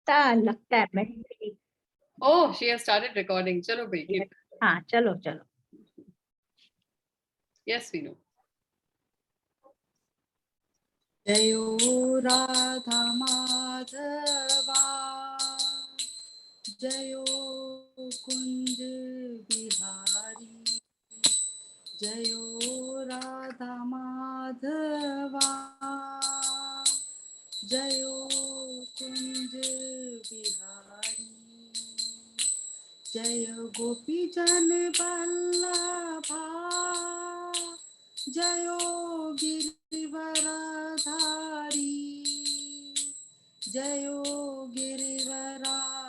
लगता है मैं। Oh, she has started recording. चलो भाई, keep. हाँ चलो चलो. Yes, we know. जयो राधा माधवा, जयो कुंज बिहारी, जयो राधा माधवा, जयो कुंज बिहारी, जय गोपी जन वल्लभा, जयो गिरिवरधारी, जयो गिरिवरधारी,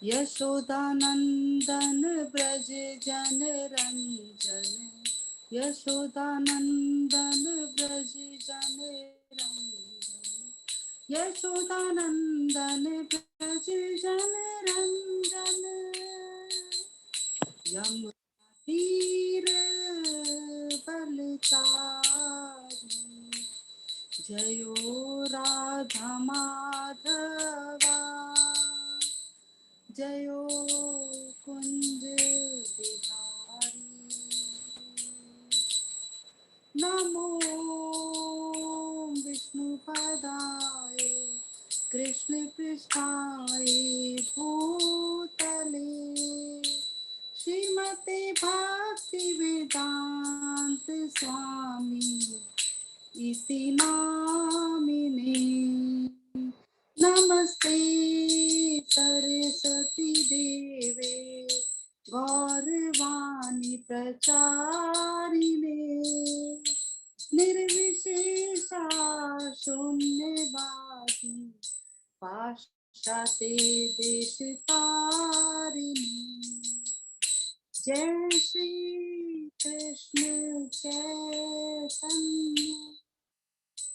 यशोदानंदन ब्रज जन रंजन, यशोदानंदन ब्रज जन रंजन, यशोदानंदन ब्रज जन रंजन, यमुना तीर बलचारी, जयो राधा माधवा, जयो कुंज बिहारी, नमो विष्णुपदाय कृष्ण पृष्ठाय भूतले, श्रीमते भक्ति वेदांत स्वामी इति नामिने, नमस्ते सरस्वती देवे गौरवाणी प्रचारिणे, निर्विशेषा शून्यवादी पाश्चात्य देशतारिणी, जय श्री कृष्ण चैतन्य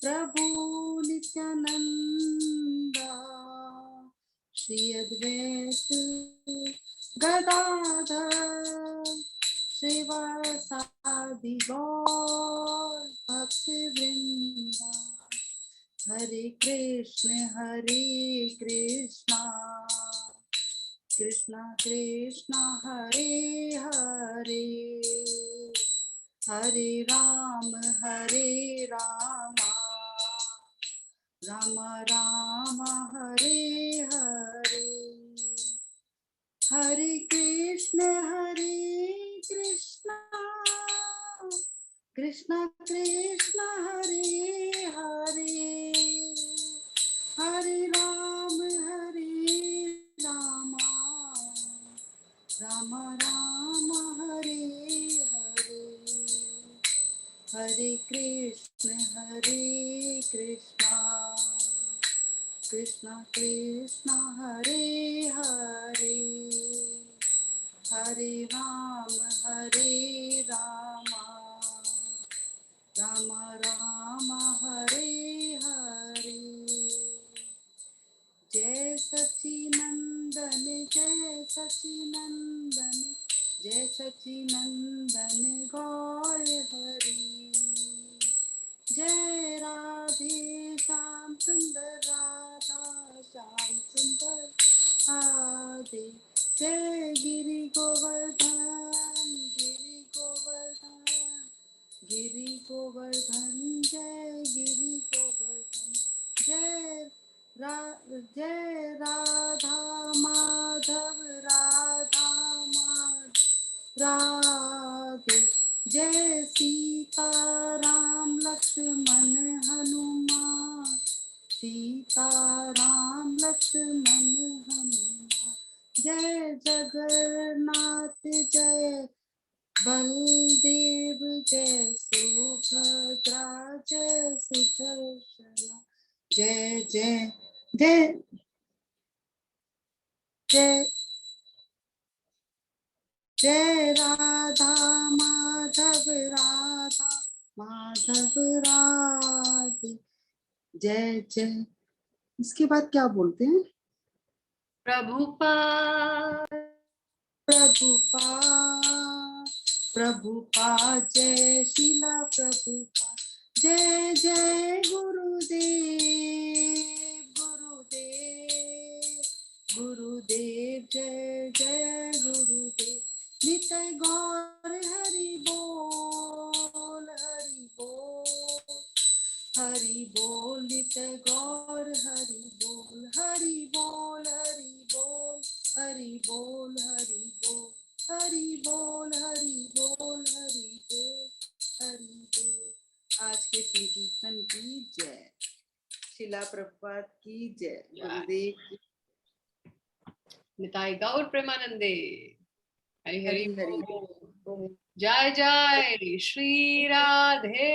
प्रभु नित्यानंदा, श्री अद्वैत गदाधर श्रीवासादि गौर भक्तवृंदा, हरे कृष्णा कृष्णा कृष्णा हरे हरे, हरे राम राम राम हरे हरे, हरे कृष्णा कृष्णा कृष्णा हरे हरे, हरे राम राम राम हरे हरे, हरे कृष्णा कृष्णा कृष्णा हरे हरे, हरे राम राम राम हरे हरे, जय सच्चिनंदन जय सच्चिनंदन गौर हरि, जय राधे श्याम सुंदर राधा श्याम सुंदर राधे, जय गिरि गोवर्धन जय गिरि गोवर्धन, जय राधा माधव राधे, जय सीता राम लक्ष्मण हनुमान, सीता राम लक्ष्मण हनुमान, जय जगन्नाथ जय बलदेव, जय सुभद्रा जय सुदर्शना, जय जय जय जय जय राधा माधव राधे, जय जय। इसके बाद क्या बोलते हैं? प्रभुपाद जय शीला प्रभुपाद, जय जय गुरुदेव जय गौर हरि बोल हरि बोल हरि बोल हरि बोल हरि बोल हरि बोल हरि बोल हरि बोल हरि बोल। आज के संकीर्तन की जय। शिला प्रभुपाद की जय। गुरुदेव की निताई गौर प्रेमानंदे। हरि हरि हरि हरि बोल। जय जय Shri Radhe.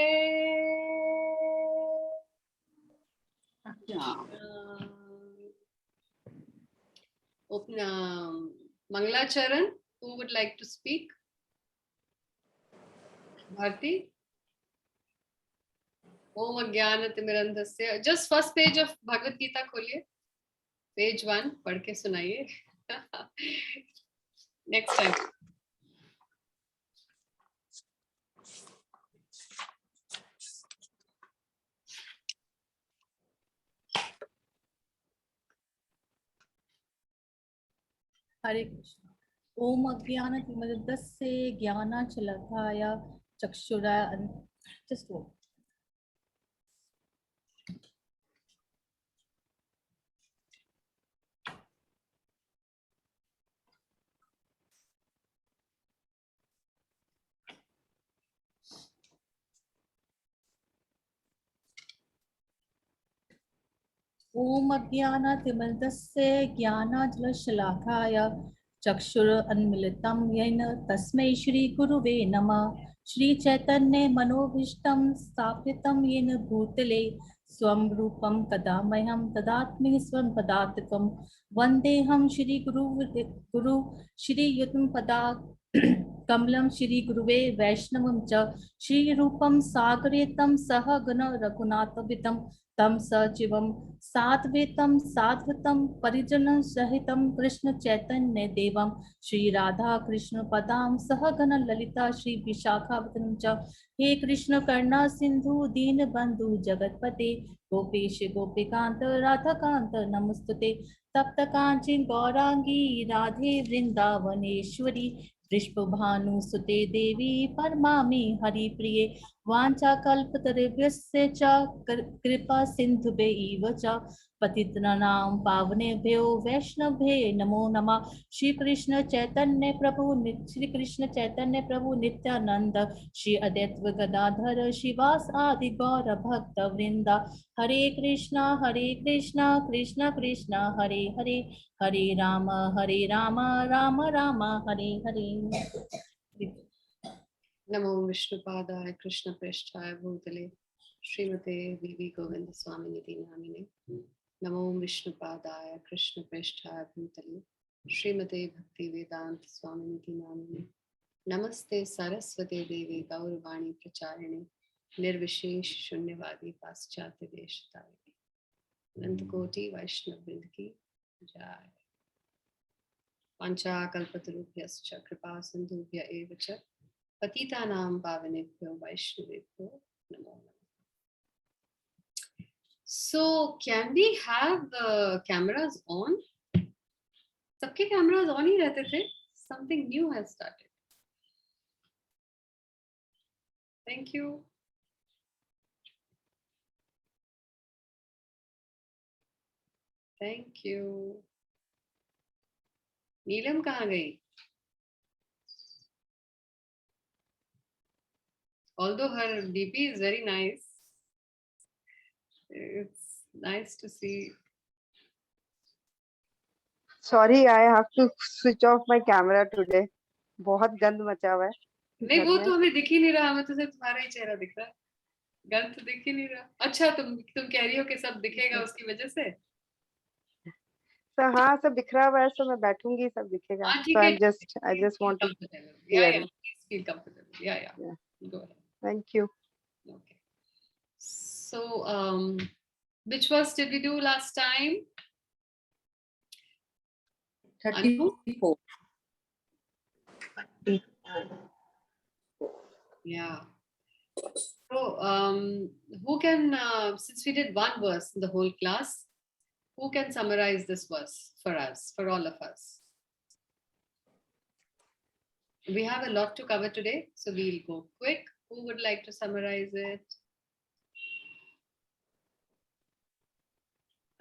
Open Mangalacharan, who would like to speak? Bharti? Om Ajnanatimirandhasya. Just first page of Bhagavad Gita खोलिए. Page 1 पढ़ के सुनाइए. Next time. हरे कृष्ण। ओम अज्ञानतिमिरन्दस्य ज्ञानाञ्जनशलाकया चक्षुरुन्मीलितं just one. ओम अज्ञानतिमिरन्दस्य ज्ञानाञ्जनशलाकया चक्षुरुन्मीलितं येन तस्मै श्री गुरुवे नमः। श्री चैतन्य मनोभीष्टं स्थापितं येन भूतले स्वं रूपं कदा मह्यं ददामि स्वं पदार्थकं वन्देऽहं श्री गुरु श्री युतपदा कमलं श्री गुरुवे वैष्णवं च श्री रूपं सागरेतं सहगण रघुनाथवितं तं सजीवं साद्वैतं साद्वैतं परिजनं सहितं कृष्ण चैतन्य देवं श्री राधा कृष्ण पदां सहगण ललिता श्री विशाखावतं च हे कृष्ण करुणा सिंधु दीनबंधु जगतपते गोपेश गोपिकांत राधाकांत नमस्तुते तप्त कांचन गौरांगी राधे वृंदावनेश्वरी वृषभानुसुते देवी परमामि हरिप्रिये वाञ्छाकल्पतरुभ्यश्च च कृपा सिन्धुभ्यैव च पतितानां पावनेभ्यो वैष्णवेभ्यो नमो नमः। श्री कृष्ण चैतन्य प्रभु नित्यानंद श्री अद्वैत गदाधर श्रीवास आदि गौर भक्त वृंदा हरे कृष्णा कृष्ण कृष्ण हरे हरे हरे राम राम राम हरे हरे। नमो विष्णुपादाय कृष्ण पृष्ठाय भूतले श्रीमते वीवी गोविंद स्वामिनिधि नामिने। नमो विष्णुपादाय कृष्ण पृष्ठाय भूतले श्रीमते भक्ति वेदांत स्वामिनिधि नामिने। नमस्ते सरस्वते देवी गौरवाणी प्रचारिणे निर्विशेष शून्यवादी पाश्चात्य देशतारिणे। अनंत कोटि वैष्णव वृंद की जय। वाञ्छाकल्पतरुभ्यश्च कृपा सिन्धुभ्य एव च पतितानां पावनेभ्यो वैष्णवेभ्यो नमो नमः। So can we have the cameras on? सबके cameras on ही रहते थे. Something new has started. Thank you. Thank you. नीलम कहाँ गई? Although her DP is very nice, it's nice to see. Sorry, I have to switch off my camera today. बहुत गंद मचा हुआ है। नहीं वो तो हमें दिख ही नहीं रहा, हमें तो सिर्फ तुम्हारा ही चेहरा दिख रहा है, गंद तो दिख ही नहीं रहा। अच्छा तुम कह रही हो कि सब दिखेगा उसकी वजह से? तो हाँ सब बिखरा हुआ है, तो मैं बैठूंगी सब दिखेगा। So I just want to yeah, please feel comfortable. Yeah. Go ahead. Thank you. Okay. So which verse did we do last time? 34. Yeah. So who can since we did one verse in the whole class, who can summarize this verse for us, for all of us? We have a lot to cover today, so we'll go quick. Who would like to summarize it?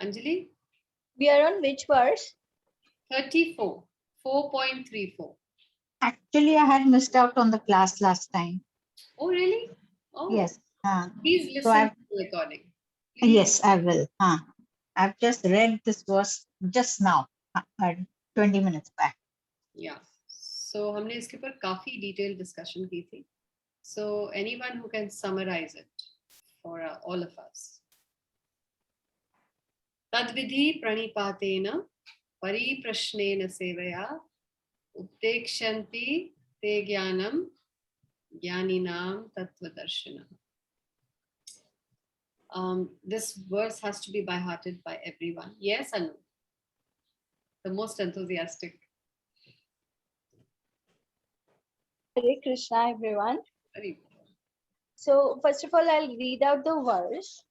Anjali? We are on which verse? 34, 4.34. Actually, I had missed out on the class last time. Oh, really? Oh, Yes. please So listen to the recording. Please. yes, I will. I've just read this verse just now, 20 minutes back. Yeah. So हमने इसके ऊपर काफी detailed discussion की थी. So anyone who can summarize it for all of us. Tadvidhi pranipateena pariprashneena sevaya uptekshanti te jnanam jnaninam tattvadarshana. This verse has to be by hearted by everyone. Yes, Anu? The most enthusiastic. Hare Krishna, everyone. Very So, first of all, I'll read out the verse.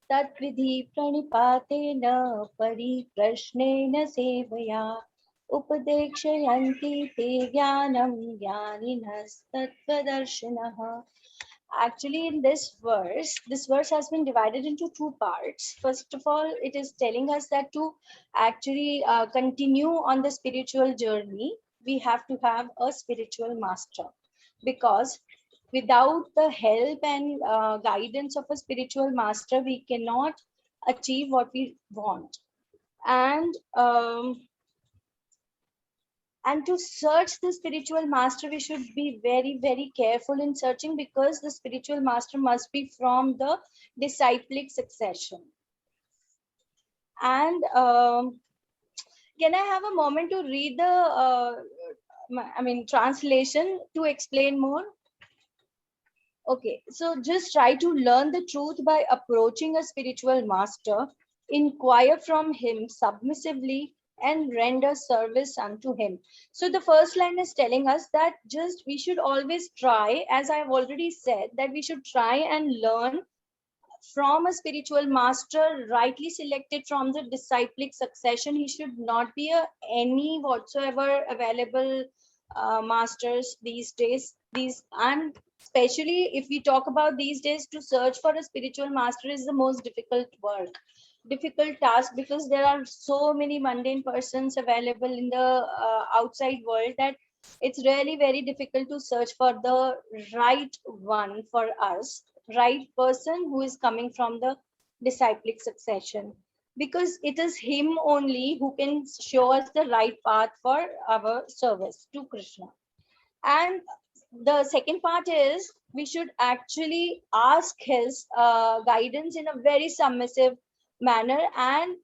Tat vidhi pranipatena pariprashnena sevaya upadekshayanti te jnanam jnaninas tattvadarshanaha. Actually, in this verse has been divided into two parts. First of all, it is telling us that to actually continue on the spiritual journey, we have to have a spiritual master, because without the help and guidance of a spiritual master, we cannot achieve what we want. And to search the spiritual master, we should be very, very careful in searching, because the spiritual master must be from the disciplic succession. And can I have a moment to read the translation to explain more? Okay, so just try to learn the truth by approaching a spiritual master, inquire from him submissively, and render service unto him. So the first line is telling us that just we should always try, as I've already said, that we should try and learn from a spiritual master rightly selected from the disciplic succession. He should not be any whatsoever available masters these days. And especially if we talk about these days, to search for a spiritual master is the most difficult task, because there are so many mundane persons available in the outside world that it's really very difficult to search for the right one for us, right person who is coming from the disciplic succession, because it is him only who can show us the right path for our service to Krishna. And the second part is we should actually ask his guidance in a very submissive manner. And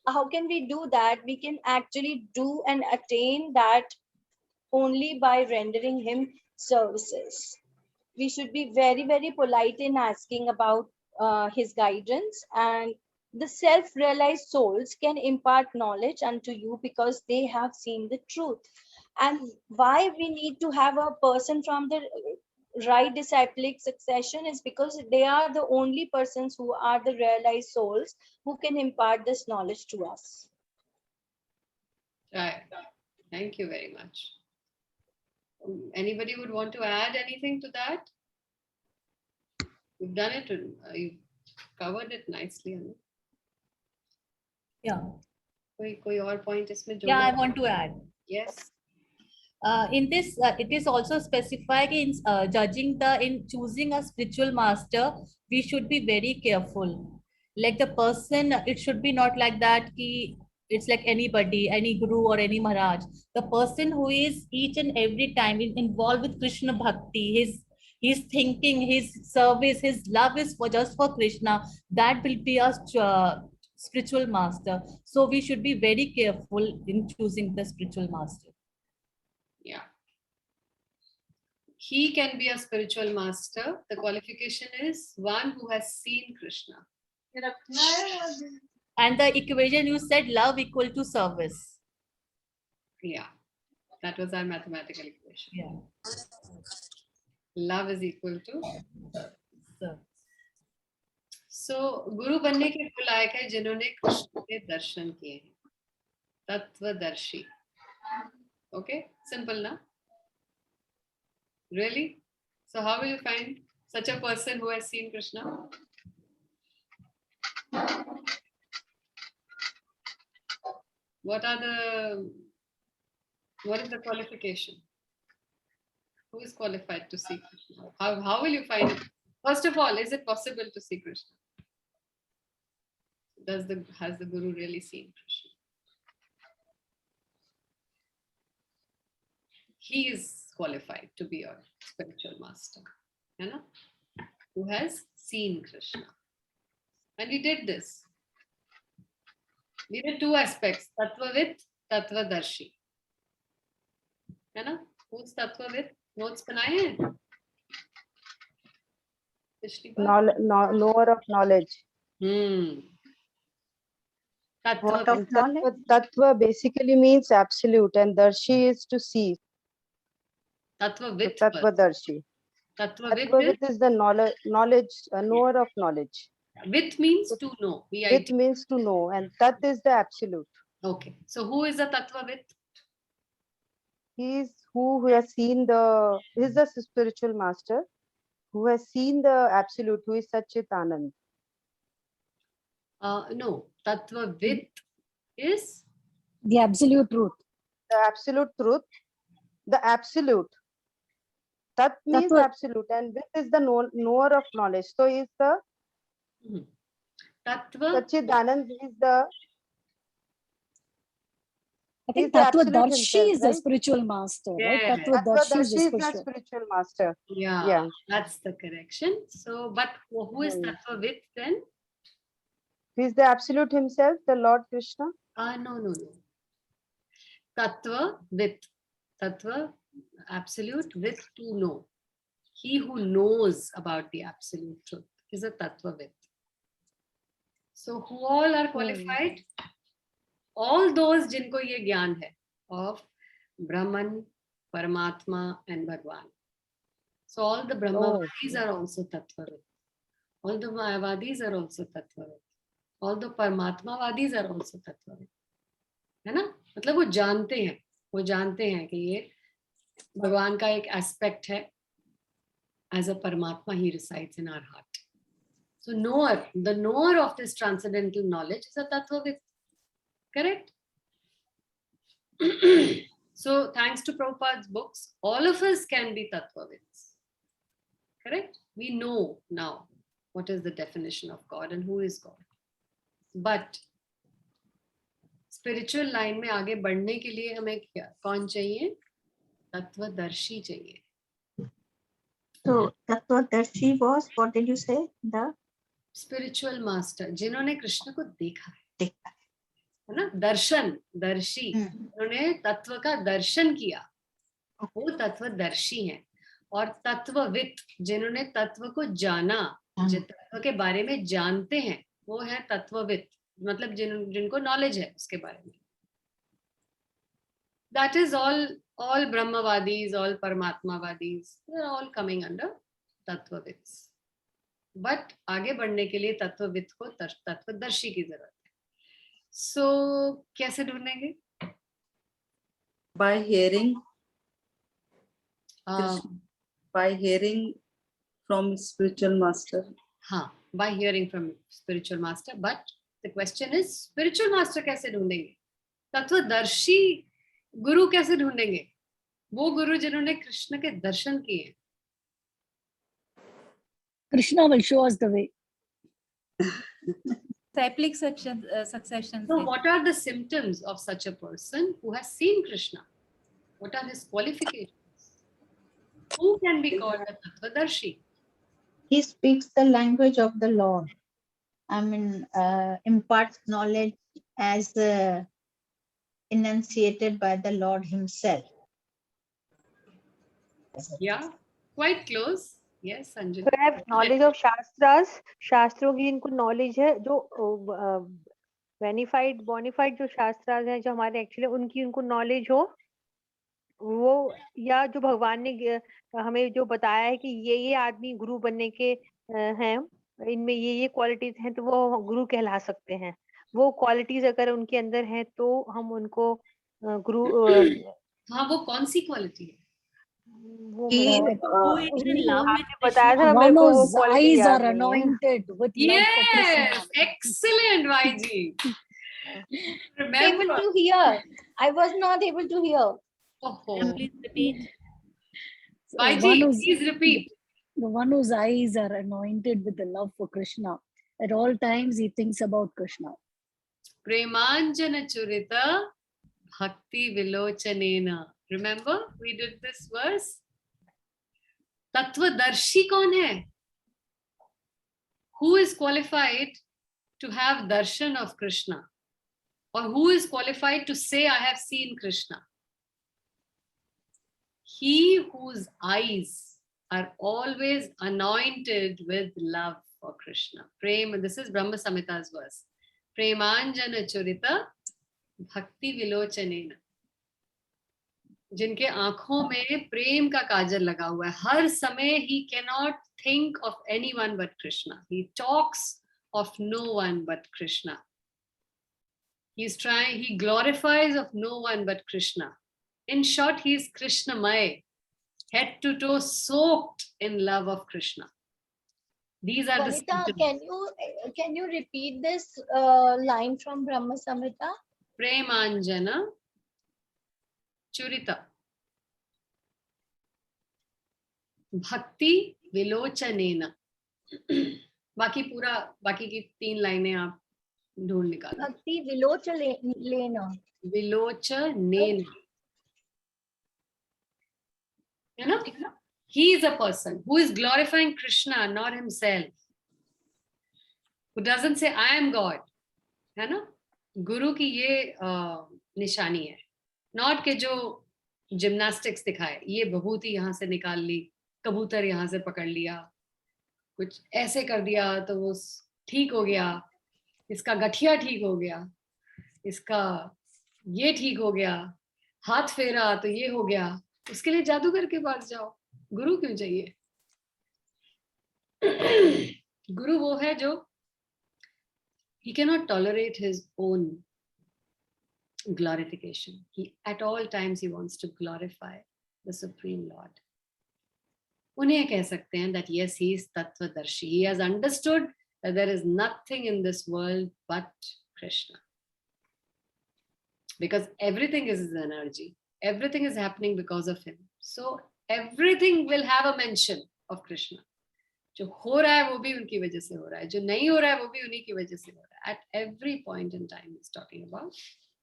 how can we do that? We can actually do and attain that only by rendering him services. We should be very, very polite in asking about his guidance, and the self-realized souls can impart knowledge unto you because they have seen the truth. And why we need to have a person from the right disciplic succession is because they are the only persons who are the realized souls who can impart this knowledge to us. Right. Thank you very much. Anybody would want to add anything to that? You've done it. You've covered it nicely. Anu. Yeah. कोई और point इसमें जोड़ना? Yeah, I want to add. Yes. In this, it is also specified in in choosing a spiritual master, we should be very careful. Like the person, it should be not like that. It's like anybody, any guru or any Maharaj. The person who is each and every time involved with Krishna Bhakti, his thinking, his service, his love is just for Krishna, that will be a spiritual master. So we should be very careful in choosing the spiritual master. Yeah. He can be a spiritual master. The qualification is one who has seen Krishna. And the equation you said, love equal to service. Yeah, that was our mathematical equation. Yeah. Love is equal to. So, So गुरु बनने के लायक है जिन्होंने कृष्ण के दर्शन किए हैं, तत्वदर्शी. Okay, simple na? Really? So how will you find such a person who has seen Krishna? What is the qualification? Who is qualified to see Krishna? How will you find it? First of all, is it possible to see Krishna? Has the Guru really seen Krishna? He is qualified to be your spiritual master, you know, who has seen Krishna. And we did this. We did two aspects, Tattvavit, Tattvadarshi. है ना? Who's Tattvavit? Notes बनाए हैं? पिछली बार? Knower of knowledge. What Tattva. of knowledge? Tattva basically means absolute, and darshi is to see. Tattvavit. Tattvadarshi. Tattvavit Tattva is the knowledge, knower of knowledge. with means to know. With means to know, and tat is the absolute. Okay. So who is the Tattvavit? He is who has seen he is the spiritual master who has seen the absolute, who is Satchit Anand. No, Tattvavit is the absolute truth. The absolute truth, the absolute. Tat means Tattva. absolute, and Vit is the knower of knowledge. So he is the Tattva. Satchit Anand is the. I think He's the absolute Tattvadarshi is the himself, right? spiritual master, right? Yeah. Tattvadarshi is the Tattvadarshi is the spiritual. spiritual master. Yeah, that's the correction. So, but who is Tattvavit then? He is the absolute himself, the Lord Krishna. No. Tattvavit. Tattva, absolute, with to know. He who knows about the absolute truth is a Tattvavit. So, who all are qualified? All those जिनको ये ज्ञान है of Brahman, Paramatma and Bhagwan. So all the Brahmavadis are also Tattvavit. All the Mayavadis are also Tattvavit. All the Paramatmavadis are also Tattvavit. है ना? मतलब वो जानते हैं कि ये भगवान का एक एस्पेक्ट है. As a Paramatma, he resides in our heart. So the knower of this transcendental knowledge is a Tattvavit. Correct? So thanks to Prabhupada's books, all of us can be Tattvavits. Correct? We know now what is the definition of God and who is God. But spiritual line में आगे बढ़ने के लिए हमें कौन चाहिए? Tattvadarshi चाहिए. So Tattvadarshi was, what did you say? The spiritual master, जिन्होंने कृष्ण को देखा है. देखा है ना? दर्शी, उन्होंने तत्व का दर्शन किया, वो तत्वदर्शी हैं. और तत्वविद, जिन्होंने तत्व को जाना, जो तत्व के बारे में जानते हैं, वो है तत्वविद, मतलब जिनको नॉलेज है उसके बारे में. That is all Brahmavadis, all Paramatmavadis, they are all coming under Tattvavids. But आगे बढ़ने के लिए तत्वविद को तत्वदर्शी की जरूरत है. So कैसे ढूंढेंगे? By hearing. By hearing from spiritual master. हाँ, by hearing from spiritual master. But the question is, spiritual master कैसे ढूंढेंगे? तत्वदर्शी गुरु कैसे ढूंढेंगे? वो गुरु जिन्होंने कृष्ण के दर्शन किए. Krishna will show us the way. Cyclic succession. So what are the symptoms of such a person who has seen Krishna? What are his qualifications? Who can be called a Tattvadarshi? he speaks the language of the Lord. I mean, imparts knowledge as enunciated by the Lord himself. Yeah, quite close. Yes, Anjali. So I have knowledge of Shastras. शास्त्रों की इनको knowledge है, जो bonafide जो शास्त्रास हैं, जो हमारे actually उनकी उनको knowledge हो, वो या जो भगवान ने हमें जो बताया है कि ये आदमी गुरु बनने के हैं, इनमें ये qualities हैं, तो वो गुरु कहला सकते हैं. वो qualities अगर उनके अंदर हैं तो हम उनको गुरु. हाँ, वो कौन सी quality है? बताया था One whose eyes are anointed with love for Krishna. Yes, excellent, YG. able Remember. to hear. I was not able to hear. Oh, Please repeat. So one Baiji, who's- please repeat. The one whose eyes are anointed with the love for Krishna. At all times, he thinks about Krishna. Premanjana Churita Bhakti Vilochanena. Remember, we did this verse. Tattvadarshi kaun hai? Who is qualified to have darshan of Krishna? Or who is qualified to say, I have seen Krishna? He whose eyes are always anointed with love for Krishna. Prem, this is Brahma Samhita's verse. Premanjana Churita Bhakti Vilochanena. जिनके आंखों में प्रेम का काजल लगा हुआ है, हर समय he cannot think of anyone but Krishna. He talks of no one but Krishna. He glorifies of no one but Krishna. In short, he is Krishnamay, head to toe soaked in love of Krishna. These are the Vanita, symptoms. can you repeat this line from Brahma Samhita? Premanjana Churita Bhakti Vilochanena. बाकी की 3 लाइनें आप ढूंढ निकालो. Bhakti Vilochanena. Vilochanena. You know, he is a person who is glorifying Krishna, not himself. Who doesn't say, I am God. है ना? गुरु की ये निशानी है. Not के जो जिम्नास्टिक्स दिखाए, ये भभूति यहाँ से निकाल ली, कबूतर यहाँ से पकड़ लिया, कुछ ऐसे कर दिया तो वो ठीक हो गया, इसका गठिया ठीक हो गया, इसका ये ठीक हो गया, हाथ फेरा तो ये हो गया. उसके लिए जादूगर के पास जाओ. गुरु क्यों चाहिए? गुरु वो है जो he cannot tolerate his own glorification. At all times he wants to glorify the Supreme Lord. उन्हें कह सकते हैं that yes, he is Tattvadarshi. He has understood that there is nothing in this world but Krishna. Because everything is his energy. Everything is happening because of him. So everything will have a mention of Krishna. जो हो रहा है वो भी उनकी वजह से हो रहा है, जो नहीं हो रहा है वो भी उन्हीं की वजह से हो रहा है. At every point in time he's talking about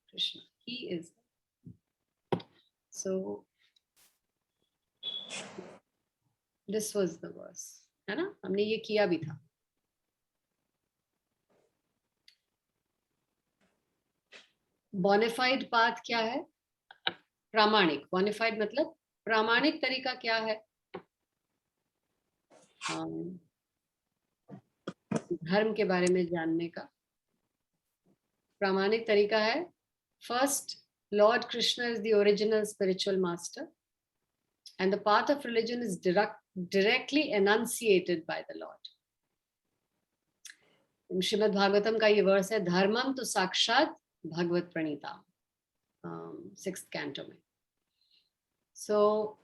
Krishna. He is. So this was the verse, है ना? हमने ये किया भी था. Bonafide path क्या है? प्रामाणिक. Bonafide मतलब प्रामाणिक तरीका क्या है? धर्म के बारे में जानने का प्रामाणिक तरीका है. First, Lord Krishna is the original spiritual master, and the path of religion is directly enunciated by the Lord. Shrimad Bhagavatam का ये वर्स है, धर्मम तो साक्षात भगवत प्रणीता, 6th canto में. So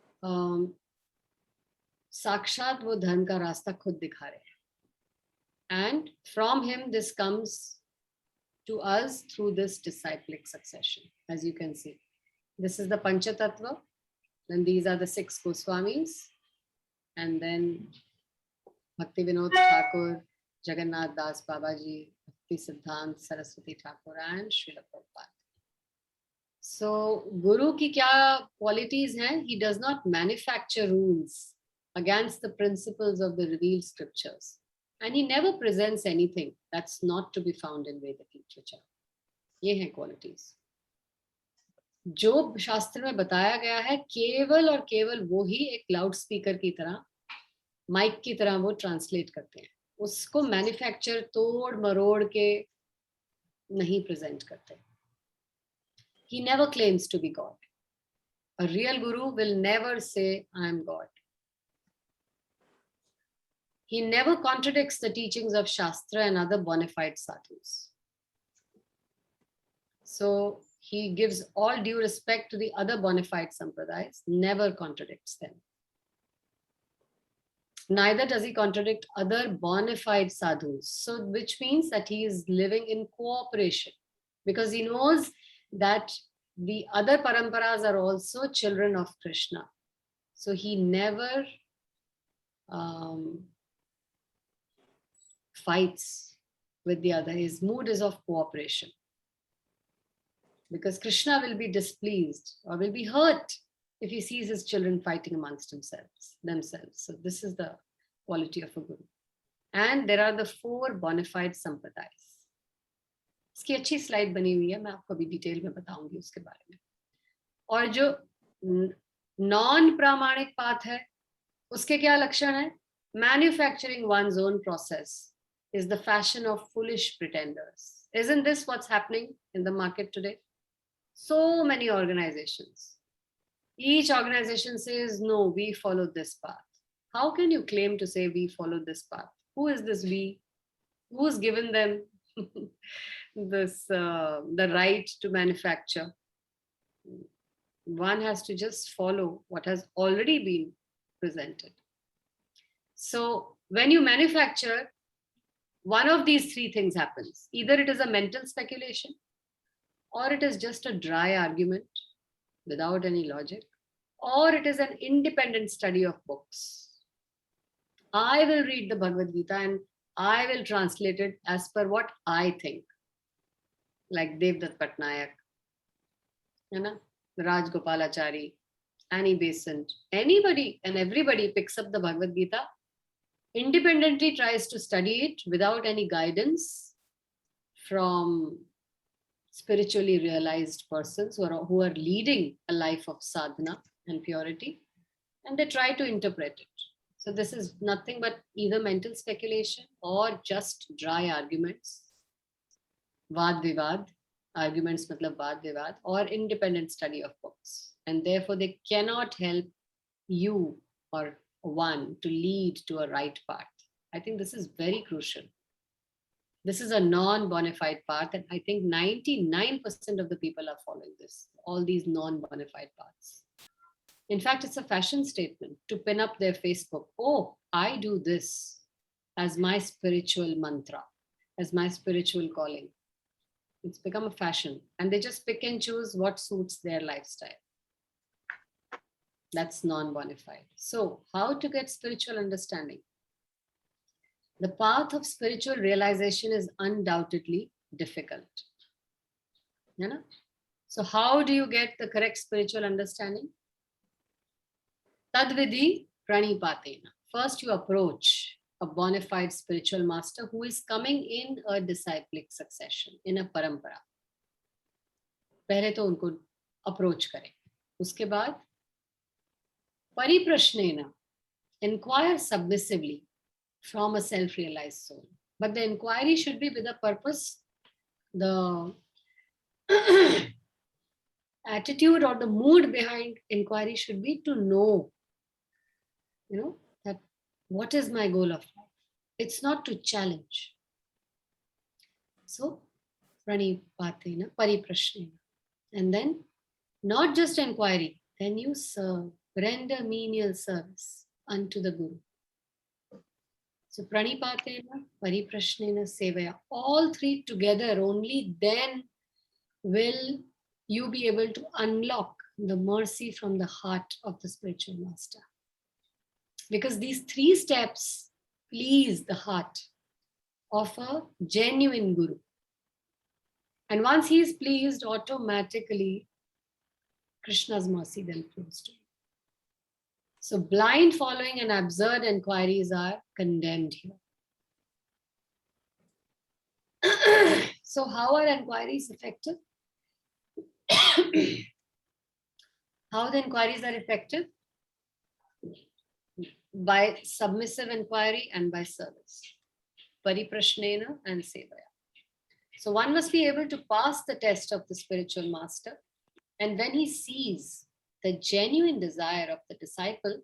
साक्षात वो धर्म का रास्ता खुद दिखा रहे हैं, and from him this comes to us through this disciplic succession. As you can see, this is the Panchatattva, then these are the 6 Goswamis, and then Bhakti Vinod Thakur, Jagannath Das Babaji, Bhakti Siddhant Saraswati Thakur, and Srila Prabhupada. So Guru ki kya qualities hain? He does not manufacture rules against the principles of the revealed scriptures, and he never presents anything that's not to be found in Vedic literature. ये हैं qualities. जो शास्त्र में बताया गया है केवल और केवल वो ही एक लाउड स्पीकर की तरह, माइक की तरह वो ट्रांसलेट करते हैं. उसको मैन्युफैक्चर तोड़ मरोड़ के नहीं प्रेजेंट करते. He never claims to be God. A real guru will never say, I am God. He never contradicts the teachings of Shastra and other bona fide sadhus. So he gives all due respect to the other bona fide sampradayas, never contradicts them. Neither does he contradict other bona fide sadhus. So which means that he is living in cooperation because he knows that the other paramparas are also children of Krishna. So he never fights with the other. His mood is of cooperation. Because Krishna will be displeased or will be hurt if he sees his children fighting amongst themselves. So this is the quality of a guru. And there are the 4 bona fide sampradayas. इसकी अच्छी slide बनी हुई है, मैं आपको अभी detail में बताऊंगी उसके बारे में. और जो नॉन प्रामाणिक पाथ है, उसके क्या लक्षण है? Manufacturing one's own process is the fashion of foolish pretenders. Isn't this what's happening in the market today? So many organizations. Each organization says, no, we follow this path. How can you claim to say we follow this path? Who is this we? Who's given them this the right to manufacture? One has to just follow what has already been presented. So when you manufacture, one of these 3 things happens. Either it is a mental speculation, or it is just a dry argument without any logic, or it is an independent study of books. I will read the Bhagavad Gita and I will translate it as per what I think. Like Devdutt Patnaik, Raj Gopalachari, Annie Besant, anybody and everybody picks up the Bhagavad Gita, independently tries to study it without any guidance from spiritually realized persons who are leading a life of sadhana and purity, and they try to interpret it. So this is nothing but either mental speculation or just dry arguments, vaad vivad, arguments matlab vaad vivad, or independent study of books. And therefore they cannot help you or one to lead to a right path. I think this is very crucial. This is a non-bona fide path, and I think 99% of the people are following this, all these non-bona fide paths. In fact, it's a fashion statement to pin up their Facebook. Oh, I do this as my spiritual mantra, as my spiritual calling. It's become a fashion, and they just pick and choose what suits their lifestyle. That's non-bona fide. So how to get spiritual understanding? The path of spiritual realization is undoubtedly difficult. So how do you get the correct spiritual understanding? Tadvidhi pranipatena. First you approach a bona fide spiritual master who is coming in a disciplic succession, in a parampara. पहले तो उनको approach करें. उसके बाद परिप्रश्नेन, inquire submissively from a self-realized soul. But the inquiry should be with a purpose. The attitude or the mood behind inquiry should be to know, that what is my goal of life? It's not to challenge. So, pranipatena, pariprashnena. And then, not just inquiry, then you serve, render menial service unto the Guru. So pranipatena, pariprashnena, sevaya, all 3 together, only then will you be able to unlock the mercy from the heart of the spiritual master. Because these 3 steps please the heart of a genuine Guru. And once he is pleased, automatically Krishna's mercy then flows to him. So blind following and absurd inquiries are condemned here. So how are inquiries effective? How the inquiries are effective? By submissive inquiry and by service. Pariprashnena and sevaya. So one must be able to pass the test of the spiritual master, and when he sees the genuine desire of the disciple,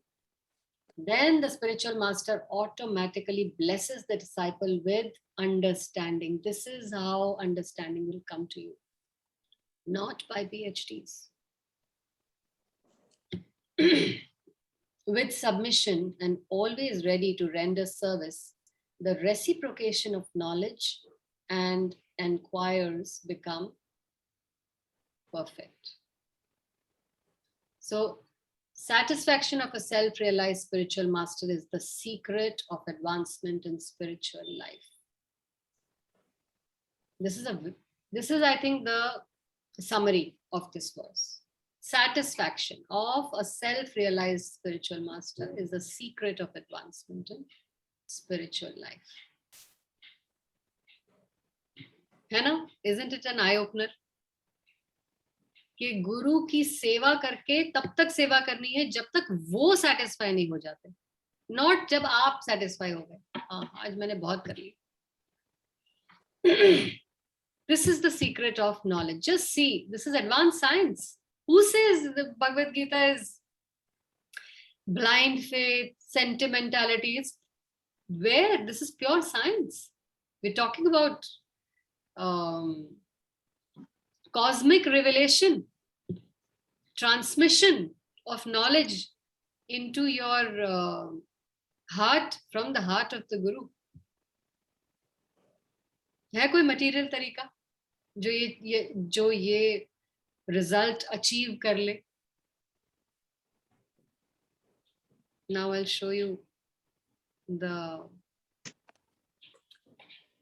then the spiritual master automatically blesses the disciple with understanding. This is how understanding will come to you, not by PhDs. With submission and always ready to render service, the reciprocation of knowledge and inquirers become perfect. So satisfaction of a self-realized spiritual master is the secret of advancement in spiritual life. This is, I think, the summary of this verse. Satisfaction of a self-realized spiritual master is the secret of advancement in spiritual life. है ना? Isn't it an eye-opener? कि गुरु की सेवा करके तब तक सेवा करनी है जब तक वो सेटिस्फाई नहीं हो जाते, नॉट जब आप सेटिस्फाई हो गए, हाँ आज मैंने बहुत कर लिया. This is the secret of knowledge. Just see, this is advanced science. Who says the Bhagavad Gita is blind faith, sentimentality? It's where this is pure science. We're talking about cosmic revelation, transmission of knowledge into your heart from the heart of the Guru. है कोई material तरीका जो ये result achieve कर ले? Now I'll show you the,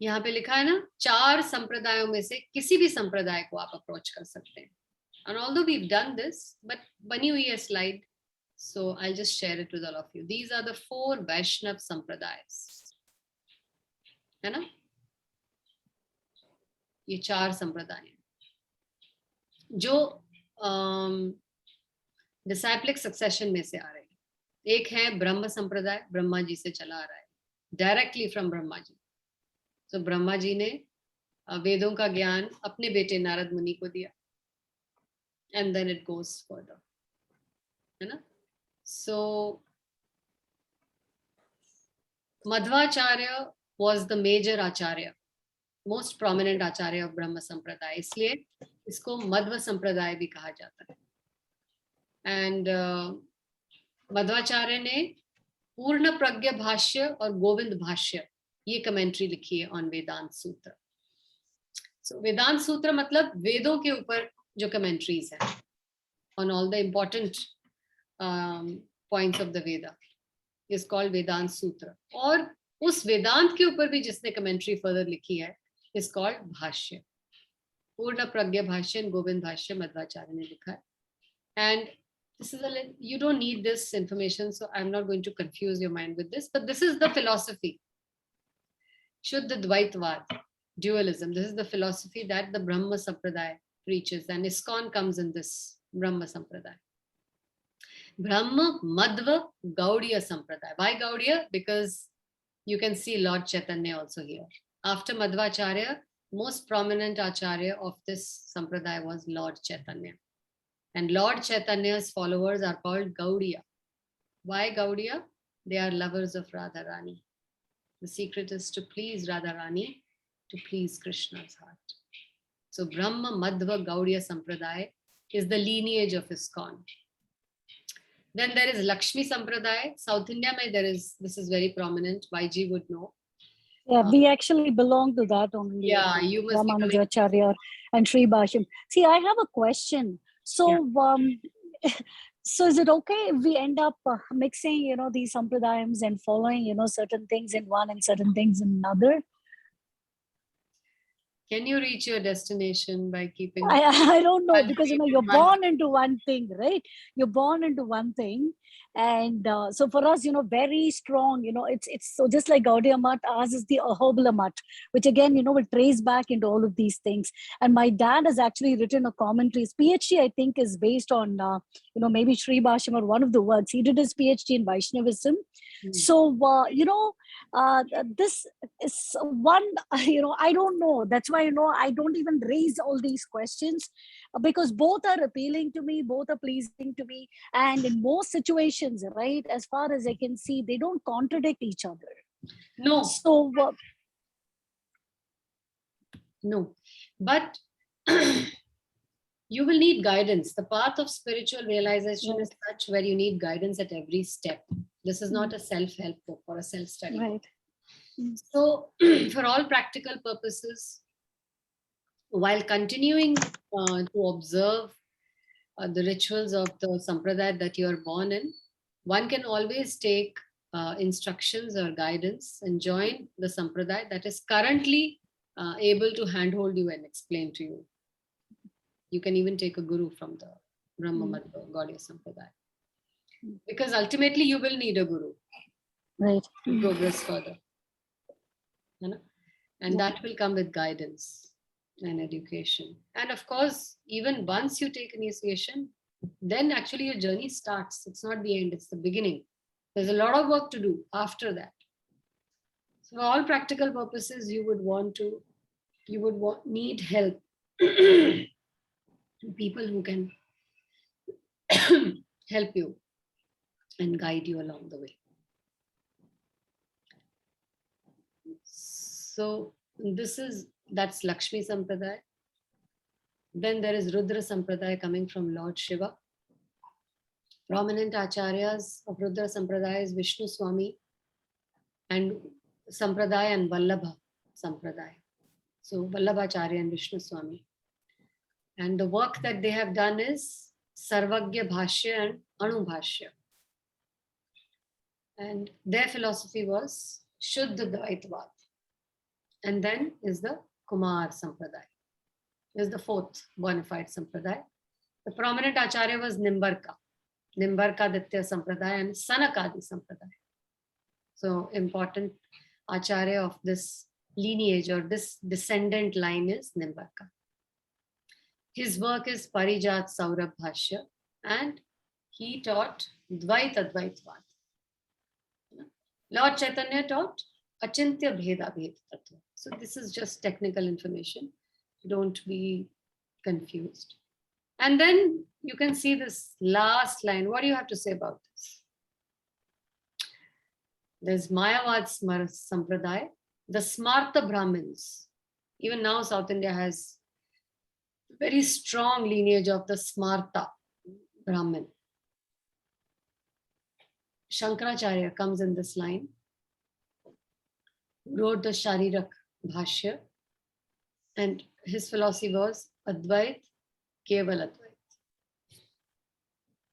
यहाँ पे लिखा है ना, 4 संप्रदायों में से किसी भी संप्रदाय को आप अप्रोच कर सकते हैं. And although we've done this, but बनी हुई है slide, so I'll just share it with all of you. These are the 4 Vaishnav संप्रदायs, है ना? ये 4 संप्रदाय हैं जो डिसाइप्लिक सक्सेशन में से आ रहे हैं. एक है ब्रह्म संप्रदाय, ब्रह्मा जी से चला आ रहा है, डायरेक्टली फ्रॉम ब्रह्मा जी. तो ब्रह्मा जी ने वेदों का ज्ञान अपने बेटे नारद मुनि को दिया, and then it goes further, है ना? So Madhvacharya was the major acharya, most prominent acharya of Brahma Sampradaya, इसलिए इसको मध्व संप्रदाय भी कहा जाता है. एंड मध्वाचार्य ने पूर्ण प्रज्ञ भाष्य और गोविंद भाष्य ये कमेंट्री लिखी है ऑन वेदांत सूत्र. सो वेदांत सूत्र मतलब वेदों के ऊपर जो कमेंट्रीज है on all the important points of the Veda is called Vedanta Sutra. और उस वेदांत के ऊपर भी जिसने कमेंट्री फर्दर लिखी है is called भाष्य. पूर्ण प्रज्ञ भाष्य and गोविंद भाष्य मध्वाचार्य ने लिखा है. And this is you don't need this information, so I'm not going to confuse your mind with this, but this is the philosophy. Shuddha Dvaitvad, dualism. This is the philosophy that the Brahma Sampradaya preaches, and ISKCON comes in this Brahma Sampradaya. Brahma Madhva Gaudiya Sampradaya. Why Gaudiya? Because you can see Lord Chaitanya also here. After Madhvacharya, most prominent acharya of this sampradaya was Lord Chaitanya. And Lord Chaitanya's followers are called Gaudiya. Why Gaudiya? They are lovers of Radharani. The secret is to please Radharani, to please Krishna's heart. So Brahma Madhva Gaudiya Sampradaya is the lineage of ISKCON. Then there is Lakshmi Sampradaya. South India, this is very prominent. YG would know. Yeah, we actually belong to that only. Yeah, you must be Ramanujacharya and Sri Bhasham. See, I have a question. So, so is it okay if we end up mixing, these sampradayams and following, certain things in one and certain things in another? Can you reach your destination by keeping? I don't know, because you're born into one thing, right? You're born into one thing, and so for us, very strong. It's so just like Gaudiya Math, ours is the Ahobala Math, which again, will trace back into all of these things. And my dad has actually written a commentary. His PhD, I think, is based on maybe Sri Bhasham or one of the works. He did his PhD in Vaishnavism. So this is one, I don't know. That's why, I don't even raise all these questions, because both are appealing to me, both are pleasing to me. And in most situations, right, as far as I can see, they don't contradict each other. No. So, no, but you will need guidance. The path of spiritual realization is such where you need guidance at every step. This is not a self-help book or a self-study. Right. So for all practical purposes, while continuing to observe the rituals of the sampradaya that you are born in, one can always take instructions or guidance and join the sampradaya that is currently able to handhold you and explain to you. You can even take a guru from the Brahma Madhva Gaudiya Sampradaya. Because ultimately you will need a guru Right. to progress further. You know? And Yeah. that will come with guidance and education. And of course, even once you take initiation, then actually your journey starts. It's not the end, it's the beginning. There's a lot of work to do after that. So for all practical purposes, you would need help. People who can help you and guide you along the way. So that's Lakshmi Sampradaya. Then there is Rudra Sampradaya coming from Lord Shiva. Prominent acharyas of Rudra Sampradaya is Vishnu Swami and Sampradaya and Vallabha Sampradaya. So Vallabhacharya and Vishnu Swami. And the work that they have done is Sarvagya Bhashya and Anu Bhashya. And their philosophy was Shuddha Dvaitvad. And then is the Kumar Sampradaya. Is the fourth bona fide Sampradaya. The prominent acharya was Nimbarka Ditya Sampradaya and Sanakadi Sampradaya. So important acharya of this lineage or this descendant line is Nimbarka. His work is Parijat Saurabh Bhashya and he taught Dvaita Dvaitvad. Lord Chaitanya taught Achintya Bheda Bhed Tattva. So this is just technical information. Don't be confused. And then you can see this last line. What do you have to say about this? There's Mayavad Sampradaya, the Smarta Brahmins. Even now South India has very strong lineage of the Smarta Brahmin. Shankaracharya comes in this line, wrote the Sharirak Bhashya, and his philosophy was Advait, Keval Advait.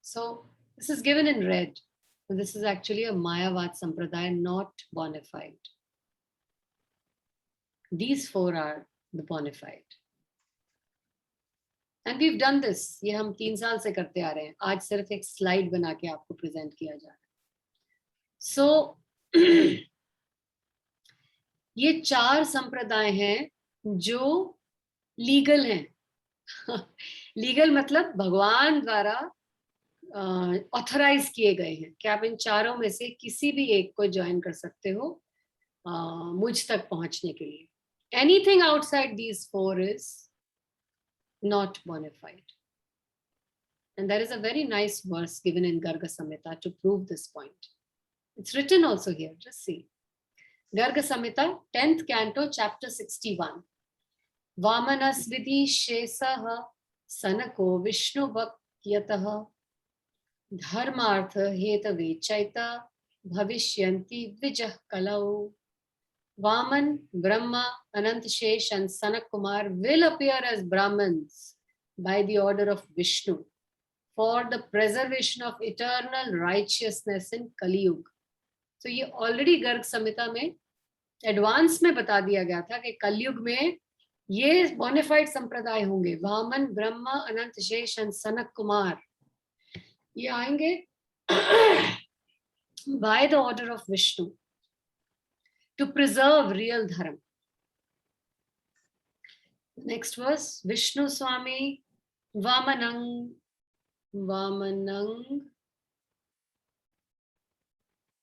So this is given in red. So this is actually a Mayavad Sampradaya, not bona fide. These four are the bona fide. And we've done this. ये हम 3 साल से करते आ रहे हैं. आज सिर्फ एक slide बना के आपको present किया जा रहा है. So ये 4 संप्रदाय हैं जो लीगल हैं. लीगल मतलब भगवान द्वारा ऑथराइज किए गए हैं कि आप इन चारों में से किसी भी एक को ज्वाइन कर सकते हो मुझ तक पहुंचने के लिए. Anything outside these 4 is not bona fide. And there is a very nice verse given in Garga Samhita to prove this point. It's written also here. Just see. Garga Samhita, 10th canto, chapter 61. Vamanasvidhi shesaha sanako vishnu bhakyataha dharmartha hetave chaita bhavishyanti vijah kalau. Vaman, Brahma, Anant Shesh and Sanak Kumar will appear as Brahmins by the order of Vishnu for the preservation of eternal righteousness in Kali Yuga. So ये already Garg Samhita में advance में बता दिया गया था कि कलयुग में ये बोनाफाइड संप्रदाय होंगे. वामन, ब्रह्मा, अनंत शेष और सनक कुमार ये आएंगे by the order of Vishnu to preserve real dharma. Next verse, Vishnu Swami Vamanang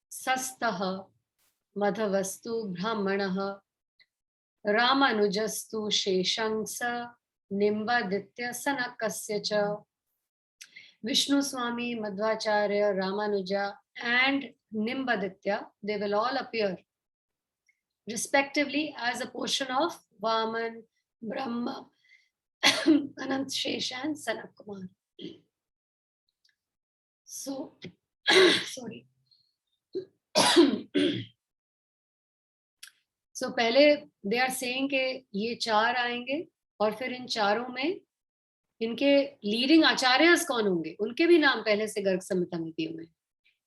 Sastaha Madhavastu Brahmanaha Ramanujastu Sheshangsa Nimbaditya Sanakasya cha. Vishnu Swami, Madhvacharya, Ramanuja and Nimbaditya, they will all appear respectively as a portion of Vaman, Brahma, Anant Shesh and Sanak Kumar. So, sorry. So पहले they are saying कि ये 4 आएंगे और फिर इन चारों में इनके leading acharyas कौन होंगे, उनके भी नाम पहले से गर्ग संहिता में दिए हुए हैं,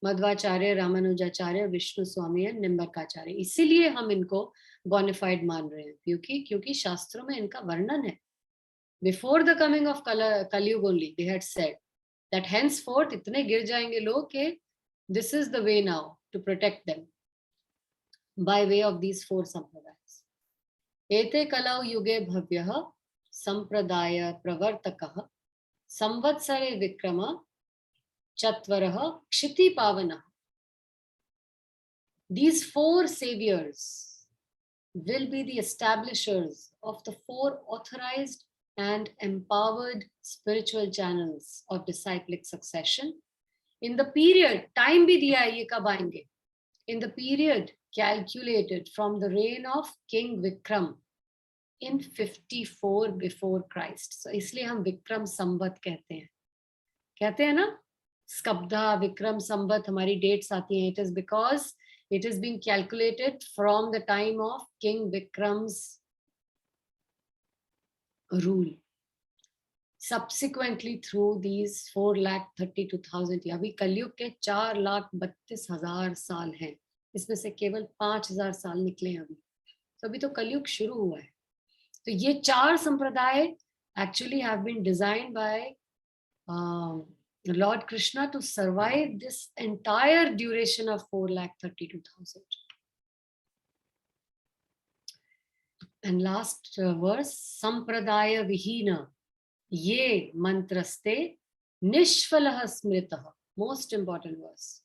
मध्वाचार्य, रामानुजाचार्य, विष्णु स्वामी, निम्बर्काचार्य। इसीलिए हम इनको बोनाफाइड मान रहे हैं, क्योंकि शास्त्रों में इनका वर्णन है। Before the coming of Kaliyug only they had said that henceforth इतने गिर जाएंगे लोग कि this is the way now to protect them by way of these 4 संप्रदायस। एते कलौ युगे भव्यः संप्रदाय प्रवर्तकः संवत्सरे Vikram चत्वरः Kshitiz पावनः। These 4 saviors will be the establishers of the 4 authorized and empowered spiritual channels of disciplic succession in the period, time bhi diya hai ye kab aayenge, in the period calculated from the reign of King Vikram in 54 before Christ. So इसलिए हम विक्रम संवत कहते हैं ना, स्कब्धा विक्रम संवत हमारी dates आती हैं. It is because it is being calculated from the time of King Vikram's rule. Subsequently through these 4,32,000, अभी कलयुग के 4,32,000 साल हैं, इसमें से केवल 5,000 साल निकले हैं अभी. तो अभी तो कलयुग शुरू हुआ है. तो ये 4 संप्रदाय actually have been designed by Lord Krishna to survive this entire duration of 4,32,000. And last verse, Sampradaya Vihina Ye Mantraste Nishfalah Smritah. Most important verse.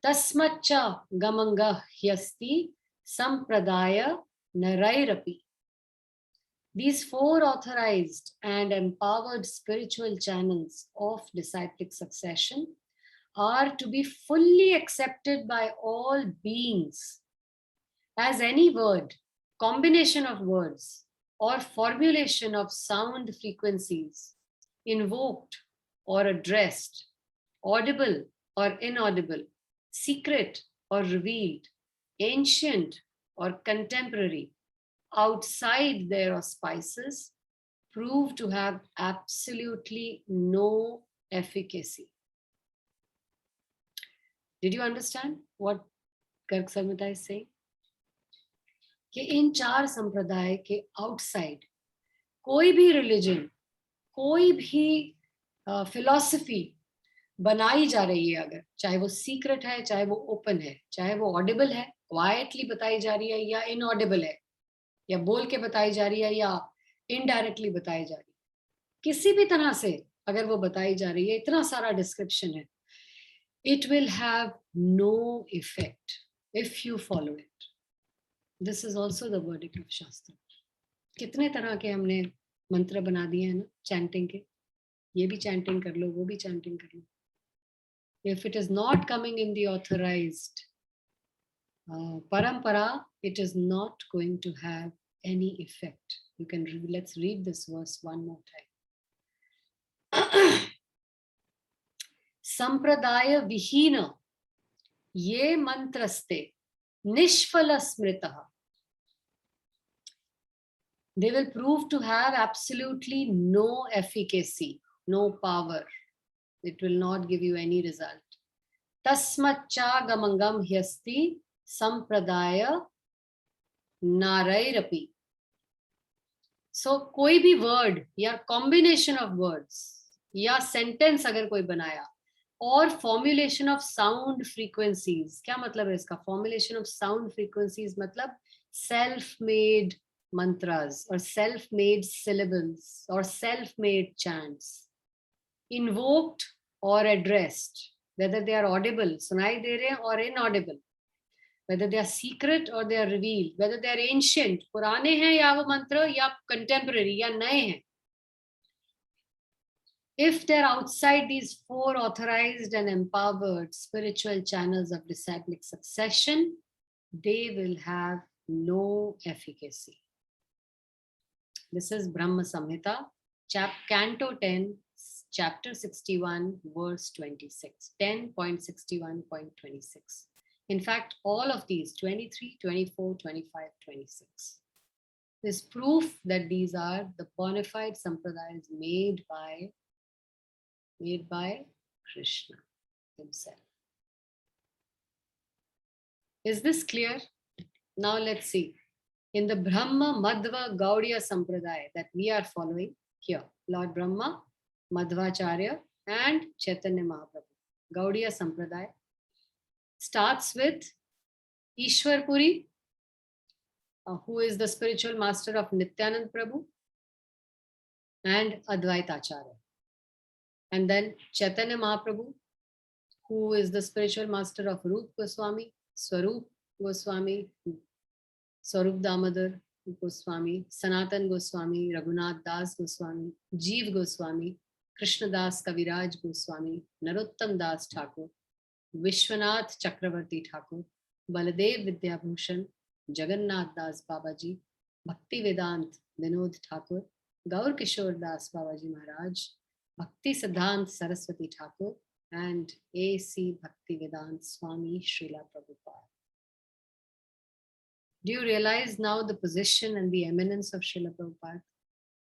Tasmacha Gamanga Hyasti Sampradaya Narairapi. These 4 authorized and empowered spiritual channels of disciplic succession are to be fully accepted by all beings as any word, combination of words, or formulation of sound frequencies invoked or addressed, audible or inaudible, secret or revealed, ancient or contemporary, outside their auspices, prove to have absolutely no efficacy. Did you understand what Garg Samhita is saying? कि इन 4 संप्रदाय के outside कोई भी religion, कोई भी philosophy बनाई जा रही है, अगर चाहे वो सीक्रेट है, चाहे वो ओपन है, चाहे वो ऑडिबल है, क्वाइटली बताई जा रही है, या इनऑडिबल है, या बोल के बताई जा रही है, या इनडायरेक्टली बताई जा रही है, किसी भी तरह से अगर वो बताई जा रही है, इतना सारा डिस्क्रिप्शन है, it will have no effect if you follow it. This is also the verdict of Shastra. कितने तरह के हमने मंत्र बना दिए हैं ना चैंटिंग के, ये भी चैंटिंग कर लो, वो भी चैंटिंग कर लो. If it is not coming in the authorized parampara, it is not going to have any effect. You can let's read this verse one more time. Sampradaya vihina ye mantraste nishphala smritaha. They will prove to have absolutely no efficacy, no power. It will not give you any result. Tasmacha gamangam hyasti sampradaya narairapi. So कोई भी word या combination of words या sentence अगर कोई बनाया, और formulation of sound frequencies, क्या मतलब है इसका? Formulation of sound frequencies मतलब self-made mantras or self-made syllables or self-made chants, invoked or addressed, whether they are audible, सुनाई दे रहे हैं, or inaudible, whether they are secret or they are revealed, whether they are ancient, पुराने हैं या वो मंत्र, या contemporary या नए हैं. If they are outside these 4 authorized and empowered spiritual channels of disciplic succession, they will have no efficacy. This is Brahma Samhita, Canto 10, Chapter 61, verse 26, 10.61.26. In fact, all of these, 23, 24, 25, 26. is proof that these are the bona fide sampradayas made by Krishna himself. Is this clear? Now let's see. In the Brahma Madhva Gaudiya Sampradaya that we are following here, Lord Brahma, Madhvacharya, and Chaitanya Mahaprabhu. Gaudiya Sampradaya starts with Ishwar Puri, who is the spiritual master of Nityanand Prabhu, and Advaita Acharya. And then Chaitanya Mahaprabhu, who is the spiritual master of Rup Goswami, Swarup Goswami, Swarup Damodar Goswami, Sanatan Goswami, Raghunath Das Goswami, Jeev Goswami, Krishna Das Kaviraj Goswami, Narottam Das Thakur, Vishwanath Chakravarti Thakur, Baladev Vidyabhushan, Jagannath Das Babaji, Bhakti Vedant Vinod Thakur, Gaur Kishore Das Babaji Maharaj, Bhakti Siddhant Saraswati Thakur, and A.C. Bhaktivedanta Swami Srila Prabhupada. Do you realize now the position and the eminence of Srila Prabhupada?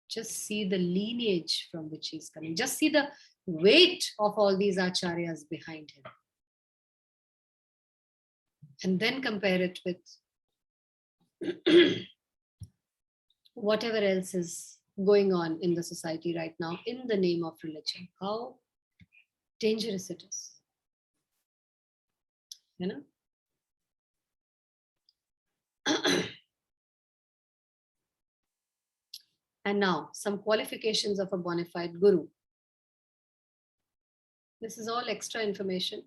Just see the lineage from which he's coming. Just see the weight of all these acharyas behind him. And then compare it with whatever else is going on in the society right now in the name of religion. How dangerous it is. You know? And now some qualifications of a bona fide guru. This is all extra information.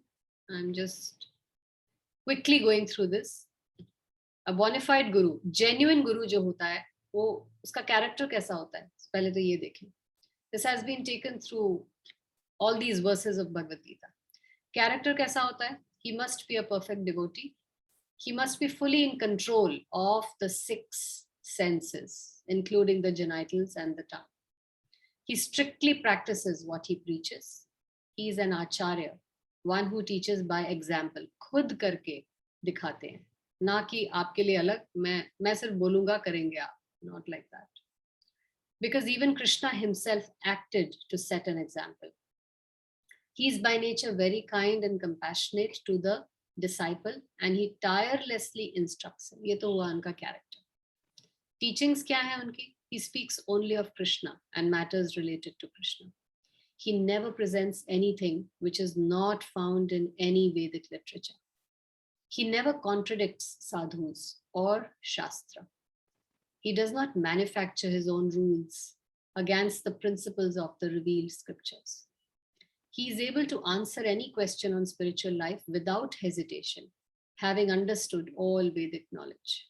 I'm just quickly going through this. A bona fide guru, genuine guru जो होता है, वो उसका character कैसा होता है? पहले तो ये देखें. This has been taken through all these verses of Bhagavad Gita. Character कैसा होता है? He must be a perfect devotee. He must be fully in control of the 6 senses, including the genitals and the tongue. He strictly practices what he preaches. He is an acharya, one who teaches by example. खुद करके दिखाते हैं, ना कि आपके लिए अलग मैं सिर्फ बोलूंगा करेंगे आप. Not like that. Because even Krishna himself acted to set an example. He is by nature very kind and compassionate to the disciple, and he tirelessly instructs him. ये तो हुआ उनका character. Teachings क्या है उनकी? He speaks only of Krishna and matters related to Krishna. He never presents anything which is not found in any Vedic literature. He never contradicts sadhus or shastra. He does not manufacture his own rules against the principles of the revealed scriptures. He is able to answer any question on spiritual life without hesitation, having understood all Vedic knowledge.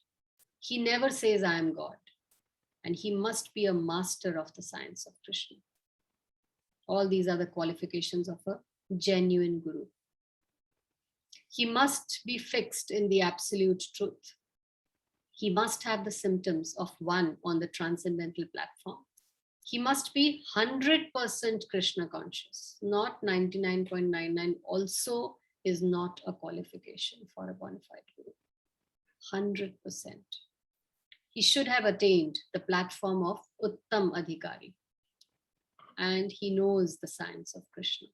He never says, I am God, and he must be a master of the science of Krishna. All these are the qualifications of a genuine guru. He must be fixed in the absolute truth. He must have the symptoms of one on the transcendental platform. He must be 100% Krishna conscious, not 99.99 also is not a qualification for a bona fide guru. 100%. He should have attained the platform of Uttam Adhikari, and he knows the science of Krishna.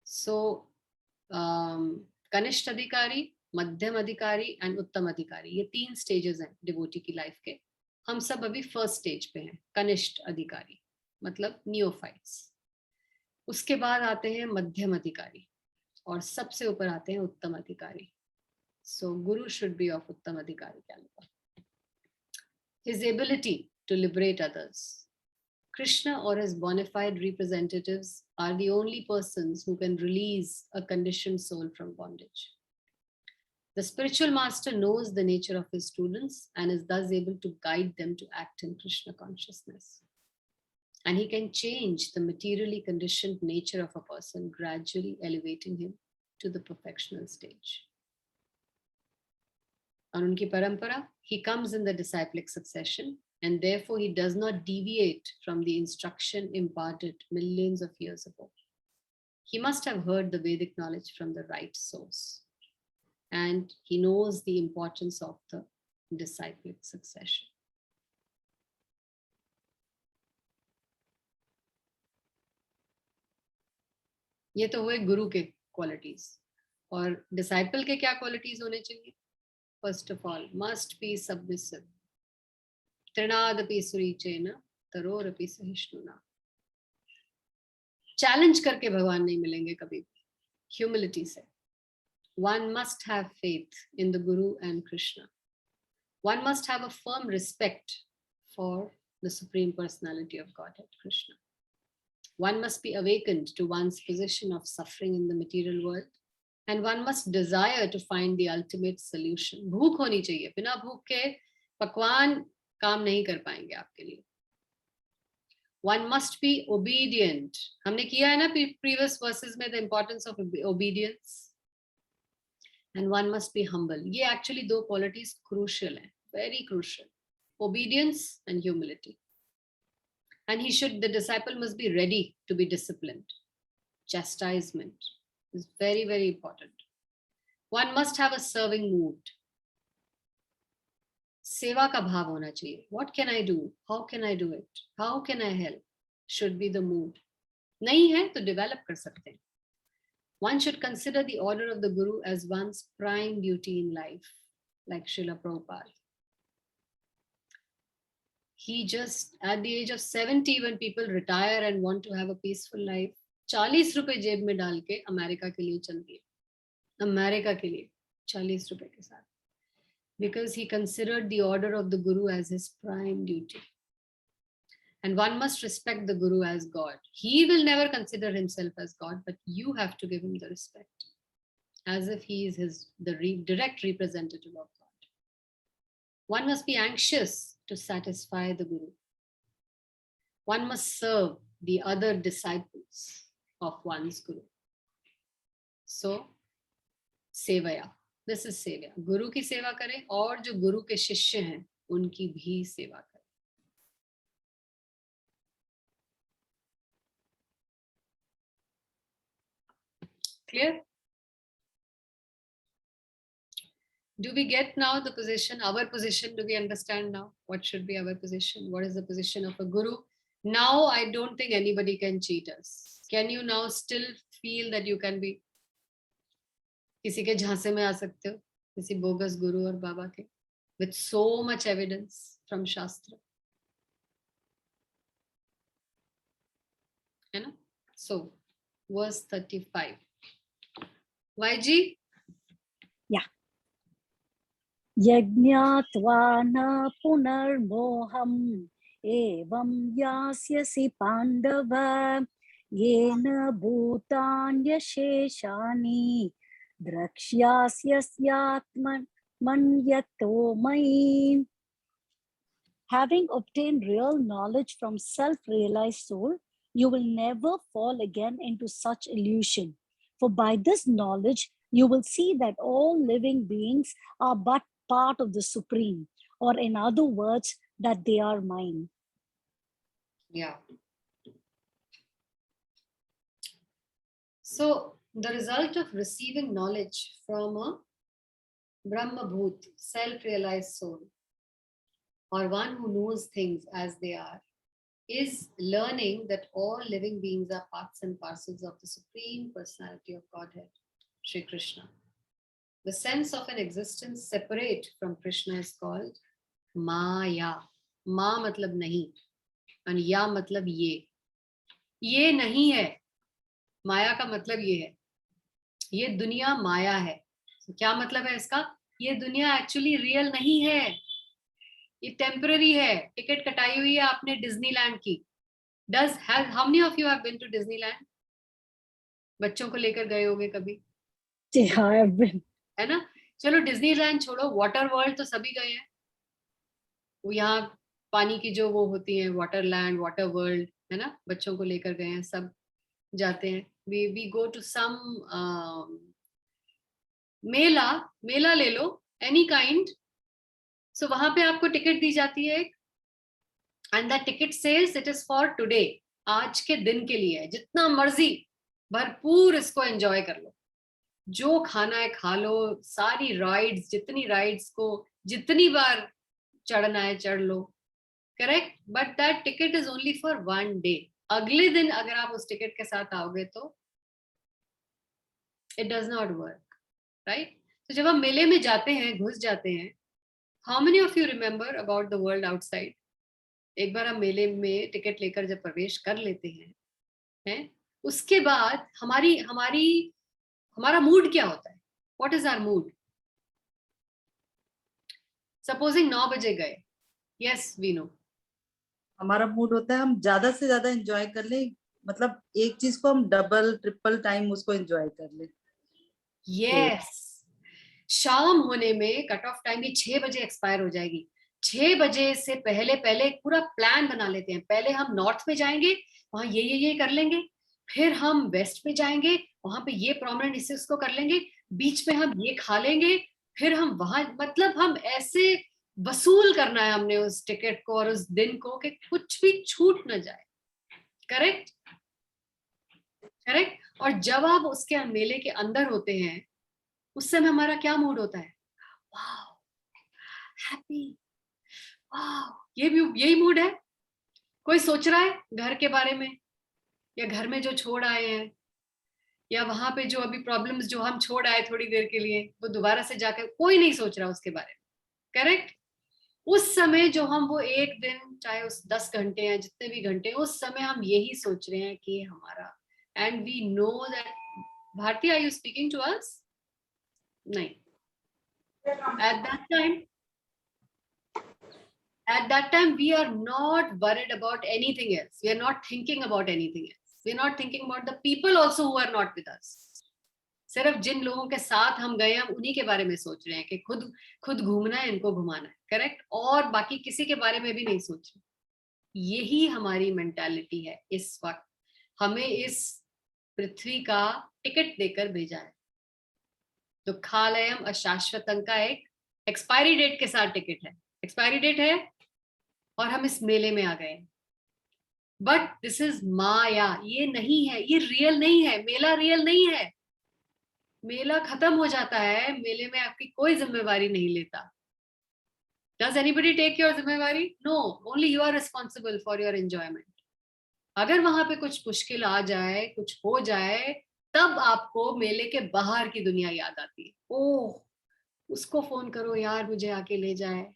So, Kanisht Adhikari, Madhyam Adhikari and Uttam Adhikari, ये 3 stages हैं devotee की life के. हम सब अभी first stage पे हैं, कनिष्ठ अधिकारी, मतलब neophytes. उसके बाद आते हैं मध्यम अधिकारी और सबसे ऊपर आते हैं उत्तम अधिकारी. So guru should be of उत्तम अधिकारी caliber. His ability to liberate others. Krishna or his bona fide representatives are the only persons who can release a conditioned soul from bondage. The spiritual master knows the nature of his students and is thus able to guide them to act in Krishna consciousness. And he can change the materially conditioned nature of a person, gradually elevating him to the perfectional stage. And unki parampara, he comes in the disciplic succession, and therefore he does not deviate from the instruction imparted millions of years ago. He must have heard the Vedic knowledge from the right source. And he knows the importance of the disciplic succession. ये तो हुए गुरु के qualities, और disciple के क्या qualities होने चाहिए? First of all must be submissive, तृणादपि सुरीचेन तरोरपि सहिष्णुना। चैलेंज करके भगवान नहीं मिलेंगे कभी भी, ह्यूमिलिटी से। One must have faith in the Guru and Krishna. One must have a firm respect for the Supreme Personality of Godhead, Krishna. One must be awakened to one's position of suffering in the material world, and one must desire to find the ultimate solution. भूख होनी चाहिए, बिना भूख के पकवान काम नहीं कर पाएंगे आपके लिए. One must be obedient. हमने किया है ना previous verses में the importance of obedience. And one must be humble. ये actually दो qualities crucial हैं, very crucial. Obedience and humility. And the disciple must be ready to be disciplined. Chastisement is very, very important. One must have a serving mood. सेवा का भाव होना चाहिए. What can I do? How can I do it? How can I help? Should be the mood. नहीं है तो develop कर सकते हैं. One should consider the order of the Guru as one's prime duty in life, like Srila Prabhupada. He just, at the age of 70, when people retire and want to have a peaceful life, 40 रुपए जेब में डाल के America के लिए चल दिए. America के लिए 40 रुपए के साथ. Because he considered the order of the Guru as his prime duty. And one must respect the Guru as God. He will never consider himself as God, but you have to give him the respect, as if he is the direct representative of God. One must be anxious to satisfy the Guru. One must serve the other disciples of one's Guru. So, sevaya. This is sevaya. Guru की सेवा करें और जो गुरु के शिष्य हैं उनकी भी सेवा करें. Clear? Do we get now the position, our position? Do we understand now? What should be our position? What is the position of a guru? Now, I don't think anybody can cheat us. Can you now still feel that you can be किसी के झांसे में आ सकते हो, किसी bogus गुरु और बाबा के, with so much evidence from Shastra? है ना? So, verse 35. YG? Yeah. Yajñātvā na punarmoham evam yasyasi pandava yena bhutanya sheshani drakshyasyasyaatman manyato mai. Having obtained real knowledge from self-realized soul, you will never fall again into such illusion. For by this knowledge, you will see that all living beings are but part of the Supreme, or in other words, that they are mine. Yeah. So, the result of receiving knowledge from a Brahma Bhut, self-realized soul, or one who knows things as they are, is learning that all living beings are parts and parcels of the Supreme Personality of Godhead, Shri Krishna. The sense of an existence separate from Krishna is called Maya. Ma matlab nahi, and ya matlab ye. ये नहीं है. माया का मतलब ये है, ये दुनिया माया है. तो क्या मतलब है इसका? ये दुनिया एक्चुअली रियल नहीं है, ये टेम्पररी है. टिकट कटाई हुई है आपने डिज्नीलैंड की. How many of you have been to Disneyland? बच्चों को लेकर गए होंगे कभी? Yeah, I have been. है ना? चलो डिज्नीलैंड छोड़ो, वाटर वर्ल्ड तो सभी गए हैं. वो यहाँ पानी की जो वो होती है, वाटर लैंड, वाटर वर्ल्ड, है ना? बच्चों को लेकर गए हैं, सब जाते हैं. We go to some मेला ले लो, any kind. So वहां पे आपको टिकट दी जाती है एक, and that ticket says it is for today. आज के दिन के लिए है. जितना मर्जी भरपूर इसको एंजॉय कर लो, जो खाना है खा लो, सारी राइड्स, जितनी राइड्स को जितनी बार चढ़ना है चढ़ लो. Correct? But that ticket is only for 1 day. अगले दिन अगर आप उस टिकट के साथ आओगे तो It does not work, right? तो जब हम मेले में जाते हैं, घुस जाते हैं, how many of you remember about the world outside? एक बार हम मेले में टिकट लेकर जब प्रवेश कर लेते हैं, उसके बाद हमारा मूड क्या होता है? What is our mood? Supposing 9 बजे गए, yes, we know. हमारा मूड होता है हम ज्यादा से ज्यादा एंजॉय कर ले, मतलब एक चीज को हम डबल ट्रिपल टाइम उसको एंजॉय कर ले. Yes. शाम होने में कट ऑफ टाइम ये 6 बजे एक्सपायर हो जाएगी. 6 बजे से पहले पहले एक पूरा प्लान बना लेते हैं. पहले हम नॉर्थ में जाएंगे, वहां ये कर लेंगे, फिर हम वेस्ट में जाएंगे, वहां पे ये प्रोमिनेंट इससे उसको कर लेंगे, बीच में हम ये खा लेंगे, फिर हम वहां, मतलब हम ऐसे वसूल करना है हमने उस टिकट को और उस दिन को कि कुछ भी छूट न जाए. Correct correct. और जब आप उसके मेले के अंदर होते हैं, उस समय हमारा क्या मूड होता है? Wow, happy, wow. यही मूड है. कोई सोच रहा है घर के बारे में, या घर में जो छोड़ आए हैं, या वहां पे जो अभी प्रॉब्लम्स जो हम छोड़ आए थोड़ी देर के लिए, वो दोबारा से जाकर कोई नहीं सोच रहा उसके बारे में. करेक्ट. उस समय जो हम वो एक दिन, चाहे उस 10 घंटे या जितने भी घंटे, उस समय हम यही सोच रहे हैं कि हमारा, and we know that. Bharati, are you speaking to us? नहीं. At that time we are not worried about anything else. We are not thinking about anything else. We are not thinking about the people also who are not with us. सिर्फ जिन लोगों के साथ हम गए, हम उन्हीं के बारे में सोच रहे हैं कि खुद घूमना है, इनको घुमाना है. करेक्ट. और बाकी किसी के बारे में भी नहीं सोच रहे. यही हमारी मेंटालिटी है इस वक्त. हमें इस पृथ्वी का टिकट देकर भेजा है. दुःखालयम अशाश्वतं का एक एक्सपायरी डेट के साथ टिकट है. एक्सपायरी डेट है और हम इस मेले में आ गए. बट दिस इज माया. ये नहीं है, ये रियल नहीं है. मेला रियल नहीं है. मेला खत्म हो जाता है, मेले में आपकी कोई जिम्मेवारी नहीं लेता. Does anybody take your जिम्मेवारी? No, only you are responsible for your enjoyment. अगर वहां पे कुछ मुश्किल आ जाए, कुछ हो जाए, तब आपको मेले के बाहर की दुनिया याद आती है. ओह, उसको फोन करो यार, मुझे आके ले जाए,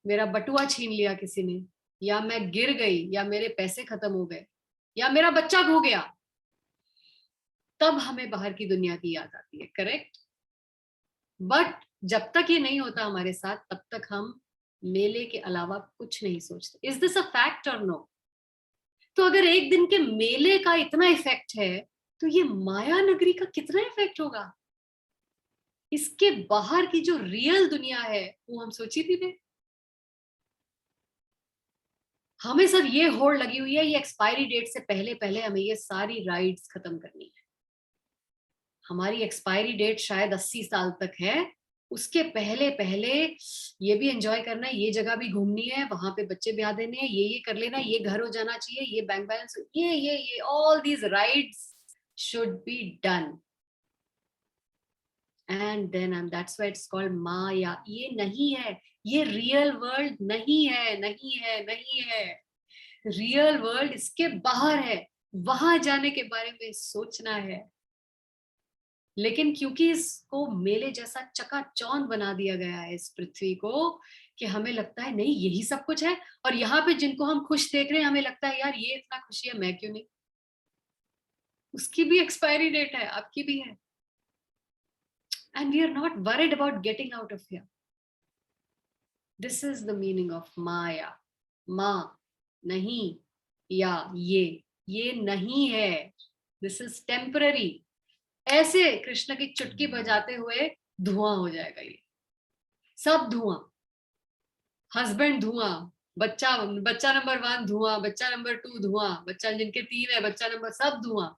मेरा बटुआ छीन लिया किसी ने, या मैं गिर गई, या मेरे पैसे खत्म हो गए, या मेरा बच्चा खो गया. तब हमें बाहर की दुनिया की याद आती है. करेक्ट. बट जब तक ये नहीं होता हमारे साथ, तब तक हम मेले के अलावा कुछ नहीं सोचते. इज दिस अ फैक्ट और नो? तो अगर एक दिन के मेले का इतना इफेक्ट है, तो ये माया नगरी का कितना इफेक्ट होगा? इसके बाहर की जो रियल दुनिया है, वो हम सोची थी थे. हमें सर ये होड़ लगी हुई है, ये एक्सपायरी डेट से पहले पहले हमें ये सारी राइड्स खत्म करनी है. हमारी एक्सपायरी डेट शायद 80 साल तक है. उसके पहले पहले ये भी एंजॉय करना है, ये जगह भी घूमनी है, वहां पे बच्चे ब्याह देने हैं, ये कर लेना, ये घर हो जाना चाहिए, ये बैंक बैलेंस, ये all these rides should be done. And then that's why it's called Maya. ये नहीं है, ये रियल वर्ल्ड नहीं है, नहीं है, नहीं है. रियल वर्ल्ड इसके बाहर है. वहां जाने के बारे में सोचना है. लेकिन क्योंकि इसको मेले जैसा चकाचौंध बना दिया गया है इस पृथ्वी को, कि हमें लगता है नहीं यही सब कुछ है, और यहाँ पे जिनको हम खुश देख रहे हैं, हमें लगता है यार ये इतना खुशी है, मैं क्यों नहीं. उसकी भी एक्सपायरी डेट है, आपकी भी है. And we are not worried about getting out of here. This is the meaning of Maya. माँ नहीं, या ये नहीं है. This is temporary. ऐसे कृष्ण की चुटकी बजाते हुए धुआं हो जाएगा. ये सब धुआं. हस्बैंड धुआं, बच्चा नंबर 1 धुआं, बच्चा नंबर 2 धुआं, बच्चा जिनके 3 है, बच्चा नंबर, सब धुआं.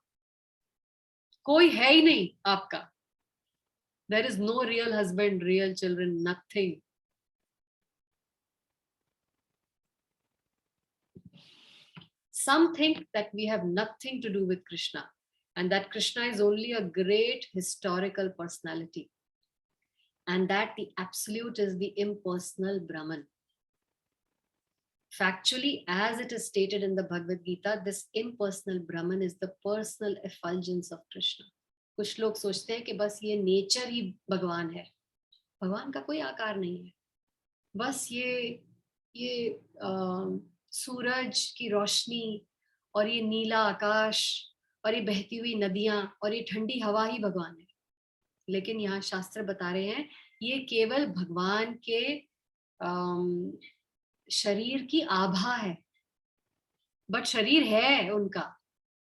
कोई है ही नहीं आपका. There is no real husband, real children, nothing. Some think that we have nothing to do with Krishna, and that Krishna is only a great historical personality, and that the absolute is the impersonal Brahman. Factually, as it is stated in the Bhagavad Gita, this impersonal Brahman is the personal effulgence of Krishna. कुछ लोग सोचते हैं कि बस ये nature ही भगवान है, भगवान का कोई आकार नहीं है, बस ये सूरज की रोशनी और ये नीला आकाश और ये बहती हुई नदियां और ये ठंडी हवा ही भगवान है। लेकिन यहाँ शास्त्र बता रहे हैं ये केवल भगवान के शरीर की आभा है, बट शरीर है उनका,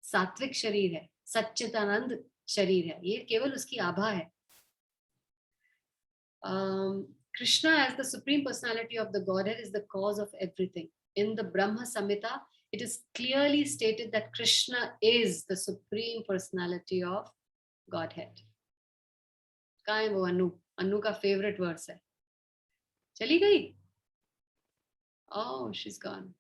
सात्विक शरीर है, सच्चिदानंद शरीर है, ये केवल उसकी आभा है। Krishna as the supreme personality of the Godhead is the cause of everything. In the Brahma Samhita, it is clearly stated that Krishna is the supreme personality of Godhead. कहाँ है वो अनु? अनु का favorite verse है. चली गई? Oh, she's gone.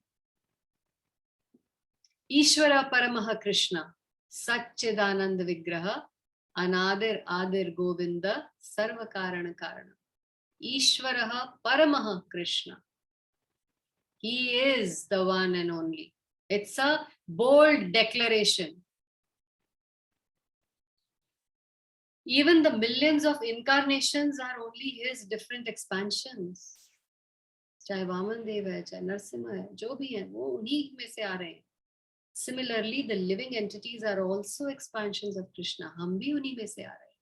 ईश्वर परमः कृष्ण सच्चिदानंद विग्रह अनादिर आदिर गोविंद सर्व कारण कारण. ईश्वरः परमः Krishna. He is the one and only. It's a bold declaration. Even the millions of incarnations are only his different expansions. चाहे वामन देव है, चाहे नरसिम्हा है, जो भी है वो उन्हीं में से आ रहे हैं. Similarly, the living entities are also expansions of Krishna. हम भी उन्हीं में से आ रहे हैं.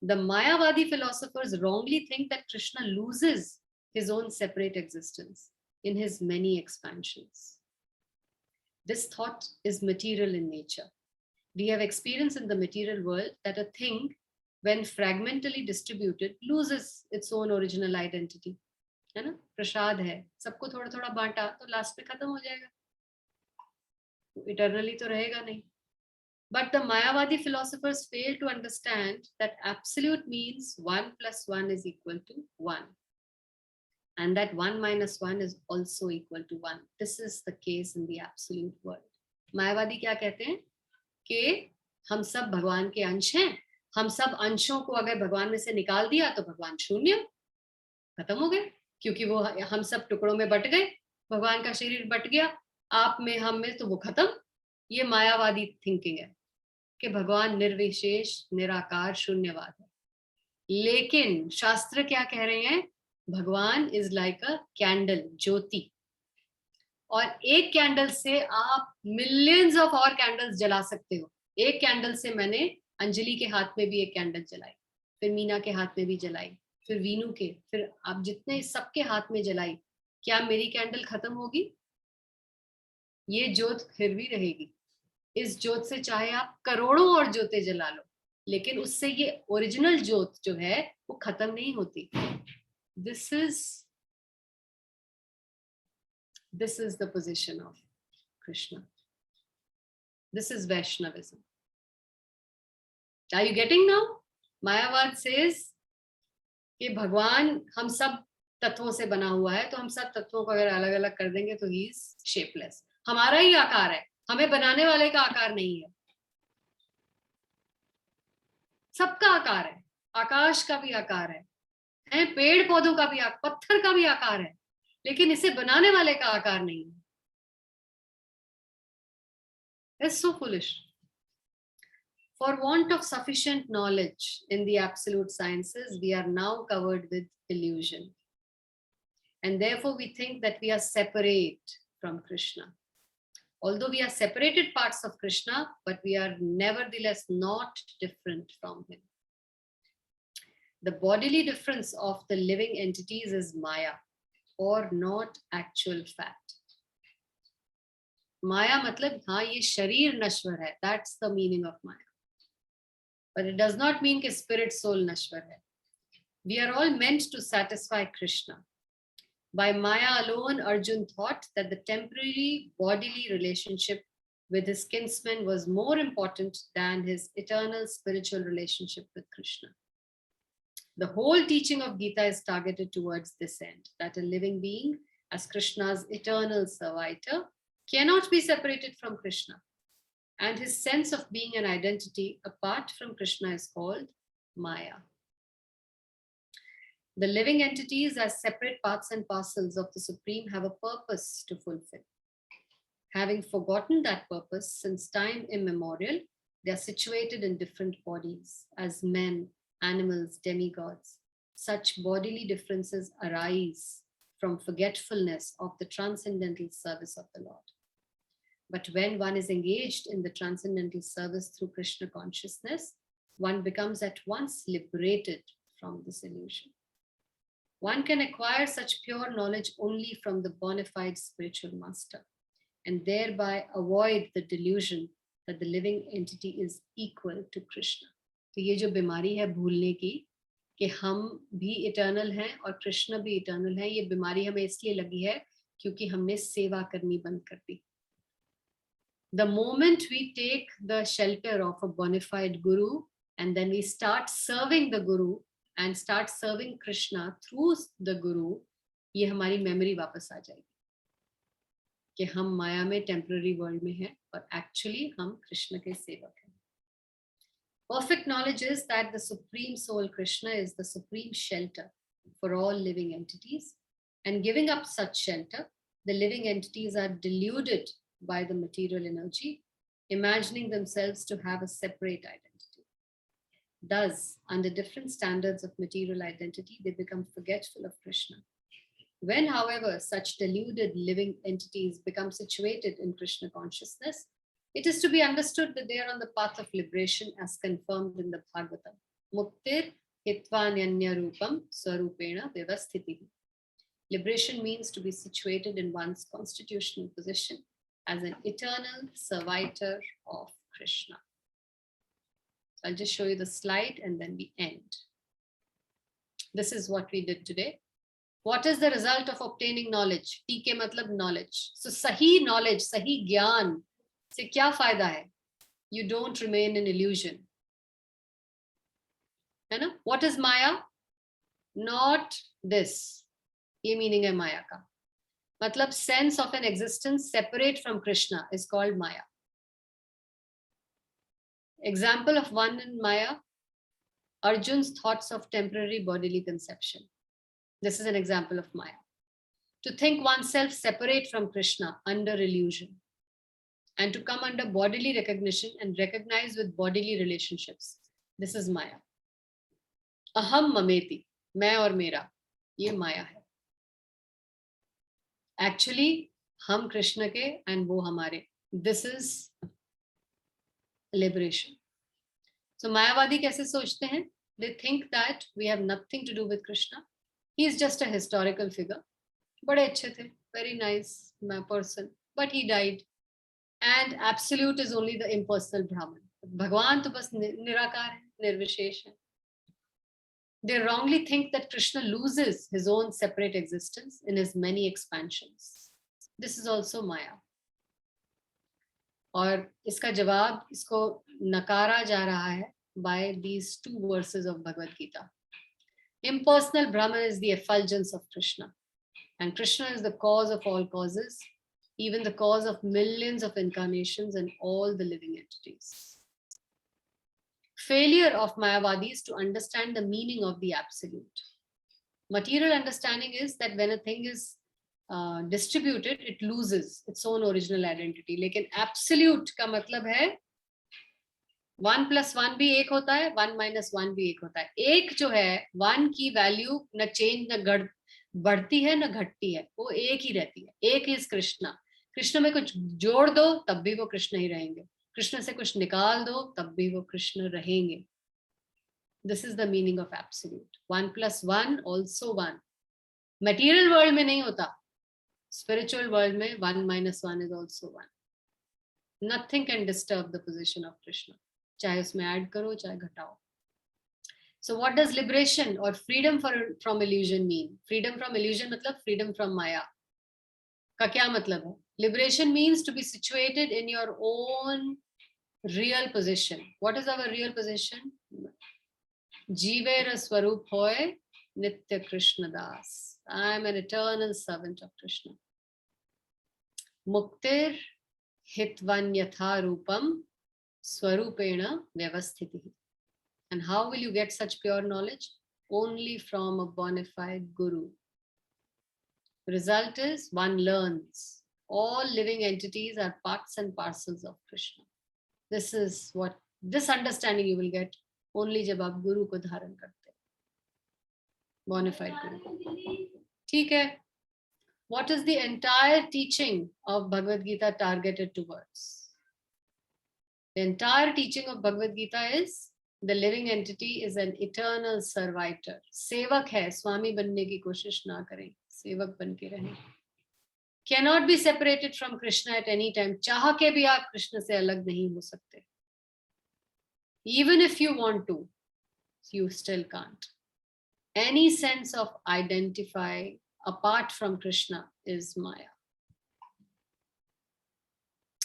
The Mayavadi philosophers wrongly think that Krishna loses his own separate existence in his many expansions. This thought is material in nature. We have experience in the material world that a thing, when fragmentally distributed, loses its own original identity. है ना? प्रसाद है, सबको थोड़ा थोड़ा बांटा तो last में खत्म हो जाएगा, इटरनली तो रहेगा नहीं. But the Mayavadi philosophers fail to understand that absolute means 1 plus 1 is equal to 1. And that 1 minus 1 is also equal to 1. This is the case in the absolute world. Mayavadi क्या कहते हैं कि हम सब भगवान के अंश हैं, हम सब अंशों को अगर भगवान में से निकाल दिया तो भगवान शून्य, खत्म हो गए, क्योंकि वो हम सब टुकड़ों में बट गए, भगवान का शरीर बट गया, आप में हम में, तो वो खत्म. ये मायावादी थिंकिंग है कि भगवान निर्विशेष निराकार शून्यवाद है. लेकिन शास्त्र क्या कह रहे हैं? भगवान इज लाइक अ कैंडल, ज्योति, और एक कैंडल से आप मिलियंस ऑफ और कैंडल्स जला सकते हो. एक कैंडल से मैंने अंजलि के हाथ में भी एक कैंडल जलाई, फिर मीना के हाथ में भी जलाई, फिर वीनू के, फिर आप जितने सबके हाथ में जलाई. क्या मेरी कैंडल खत्म होगी? ये ज्योत फिर भी रहेगी. इस ज्योत से चाहे आप करोड़ों और ज्योतें जला लो, लेकिन उससे ये ओरिजिनल ज्योत जो है वो खत्म नहीं होती. This is the position of Krishna. This is Vaishnavism. Are you getting now? Mayavad says कि भगवान हम सब तत्वों से बना हुआ है, तो हम सब तत्वों को अगर अलग अलग कर देंगे तो ही इज शेपलेस. हमारा ही आकार है, हमें बनाने वाले का आकार नहीं है. सबका आकार है, आकाश का भी आकार है, पेड़ पौधों का भी, पत्थर का भी आकार है, लेकिन इसे बनाने वाले का आकार नहीं है. It's so foolish. For want of sufficient knowledge in the absolute sciences, we are now covered with illusion. And therefore we think that we are separate from Krishna. Although we are separated parts of Krishna, but we are nevertheless not different from him. The bodily difference of the living entities is Maya, or not actual fact. Maya matlab, हाँ ये शरीर नश्वर है, that's the meaning of Maya. But it does not mean कि spirit soul नश्वर है. We are all meant to satisfy Krishna. By Maya alone, Arjun thought that the temporary bodily relationship with his kinsman was more important than his eternal spiritual relationship with Krishna. The whole teaching of Gita is targeted towards this end, that a living being, as Krishna's eternal servitor, cannot be separated from Krishna. And his sense of being an identity apart from Krishna is called Maya. The living entities as separate parts and parcels of the Supreme have a purpose to fulfill. Having forgotten that purpose since time immemorial, They are situated in different bodies as men, animals, demigods. Such bodily differences arise from forgetfulness of the transcendental service of the Lord. But when one is engaged in the transcendental service through Krishna consciousness, one becomes at once liberated from this illusion. One can acquire such pure knowledge only from the bona fide spiritual master, and thereby avoid the delusion that the living entity is equal to Krishna. तो ये जो बीमारी है भूलने की कि हम भी इटर्नल हैं और कृष्ण भी इटर्नल है, ये बीमारी हमें इसलिए लगी है क्योंकि हमने सेवा करनी बंद कर दी. The moment we take the shelter of a bona fide guru and then we start serving the guru and start serving Krishna through the guru, ये हमारी मेमोरी वापस आ जाएगी कि हम माया में टेम्पररी वर्ल्ड में हैं और एक्चुअली हम कृष्ण के सेवक हैं. Perfect knowledge is that the Supreme Soul Krishna is the supreme shelter for all living entities, and giving up such shelter, the living entities are deluded by the material energy, imagining themselves to have a separate identity. Thus, under different standards of material identity, they become forgetful of Krishna. When, however, such deluded living entities become situated in Krishna consciousness, it is to be understood that they are on the path of liberation as confirmed in the Bhagavatam. Muktir hitvanyanya rupam swarupena vyavasthitihi. Liberation means to be situated in one's constitutional position as an eternal servitor of Krishna. So I'll just show you the slide and then we end. This is what we did today. What is the result of obtaining knowledge? T ke matlab knowledge. So sahi knowledge, sahi gyan se kya fayda hai? You don't remain in illusion. है ना? What is Maya? Not this. ये meaning है Maya का. मतलब sense of an existence separate from Krishna is called Maya. Example of one in Maya, Arjun's thoughts of temporary bodily conception. This is an example of Maya. To think oneself separate from Krishna under illusion, and to come under bodily recognition and recognize with bodily relationships. This is Maya. Aham mameti, मैं और मेरा, ये माया है. Actually, हम कृष्ण के and वो हमारे. This is liberation. So मायावादी कैसे सोचते हैं? They think that we have nothing to do with Krishna. He is just a historical figure. बड़े अच्छे थे, very nice person, but he died. And absolute is only the impersonal Brahman. भगवान तो बस निराकार है, निर्विशेष है. They wrongly think that Krishna loses his own separate existence in his many expansions. This is also Maya. और इसका जवाब इसको नकारा जा रहा है by these two verses of Bhagavad Gita. Impersonal Brahman is the effulgence of Krishna, and Krishna is the cause of all causes, even the cause of millions of incarnations and all the living entities. Failure of Mayavadis to understand the meaning of the absolute. Material understanding is that when a thing is distributed, it loses its own original identity. लेकिन absolute का मतलब है 1 + 1 भी एक होता है, 1 - 1 भी एक होता है. एक जो है 1 की वैल्यू न चेंज न बढ़ती है न घटती है, वो एक ही रहती है. एक इज कृष्णा. कृष्ण में कुछ जोड़ दो तब भी वो कृष्ण ही रहेंगे, कृष्ण से कुछ निकाल दो तब भी वो कृष्ण रहेंगे. This is the meaning of absolute. 1 + 1 also 1. Material world में नहीं होता, स्पिरिचुअल वर्ल्ड में 1 - 1 is also 1. Nothing can disturb the position of Krishna, चाहे उसमें ऐड करो चाहे घटाओ. So what does liberation or freedom from illusion mean? Freedom from illusion मतलब freedom from Maya का क्या मतलब है? Liberation means to be situated in your own real position. What is our real position? Jivera Swarup Hoy Nitya Krishna Das. I am an eternal servant of Krishna. Muktir Hitvanyatha Rupam Swarupena Vyavasthitihi. And how will you get such pure knowledge? Only from a bona fide guru. The result is one learns. All living entities are parts and parcels of Krishna. This is what this understanding you will get only जब आप गुरु को धारण करते हैं, bonafide गुरु को। ठीक है, what is the entire teaching of Bhagavad Gita targeted towards? The entire teaching of Bhagavad Gita is the living entity is an eternal servitor. सेवक है, स्वामी बनने की कोशिश ना करें, सेवक बन के रहें। Cannot be separated from Krishna at any time. चाह के भी आप कृष्ण से अलग नहीं हो सकते। Even if you want to, you still can't. Any sense of identify apart from Krishna is Maya.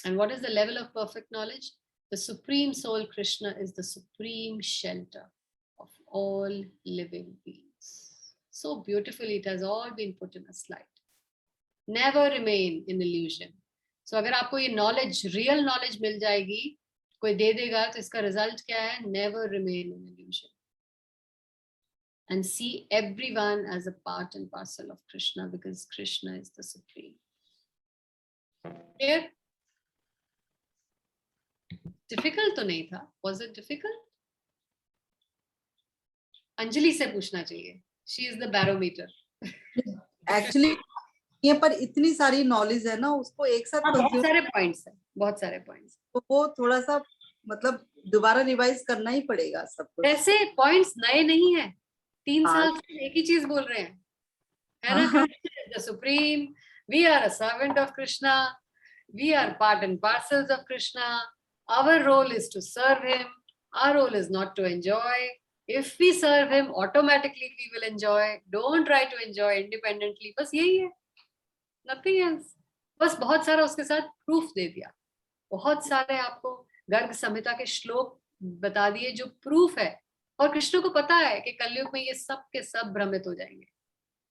And what is the level of perfect knowledge? The Supreme Soul Krishna is the supreme shelter of all living beings. So beautifully, it has all been put in a slide. Never remain in illusion. So अगर आपको ये knowledge, real knowledge मिल जाएगी, कोई दे देगा, तो इसका result क्या है? Never remain in illusion. And see everyone as a part and parcel of Krishna, because Krishna is the supreme. Clear? Difficult तो नहीं था? Was it difficult? अंजलि से पूछना चाहिए. She is the barometer. Actually ये पर इतनी सारी नॉलेज है ना, उसको एक साथ बहुत consume- सारे points हैं, बहुत सारे points. तो वो थोड़ा सा मतलब दोबारा रिवाइज करना ही पड़ेगा सब कुछ। ऐसे points नए नहीं है. 3 हाँ। साल से एक ही चीज बोल रहे हैं, है ना? हाँ। Krishna is the supreme. We are a servant of Krishna. We are part and parcels of Krishna. Our role is to serve him. Our role is not to enjoy. If we serve him, automatically we will enjoy. Don't try to enjoy independently. बस यही है. Nothing else. बस बहुत सारा उसके साथ proof दे दिया. बहुत सारे आपको गर्ग संहिता के श्लोक बता दिए जो proof है. और कृष्ण को पता है कि कलयुग में ये सब के सब भ्रमित हो जाएंगे.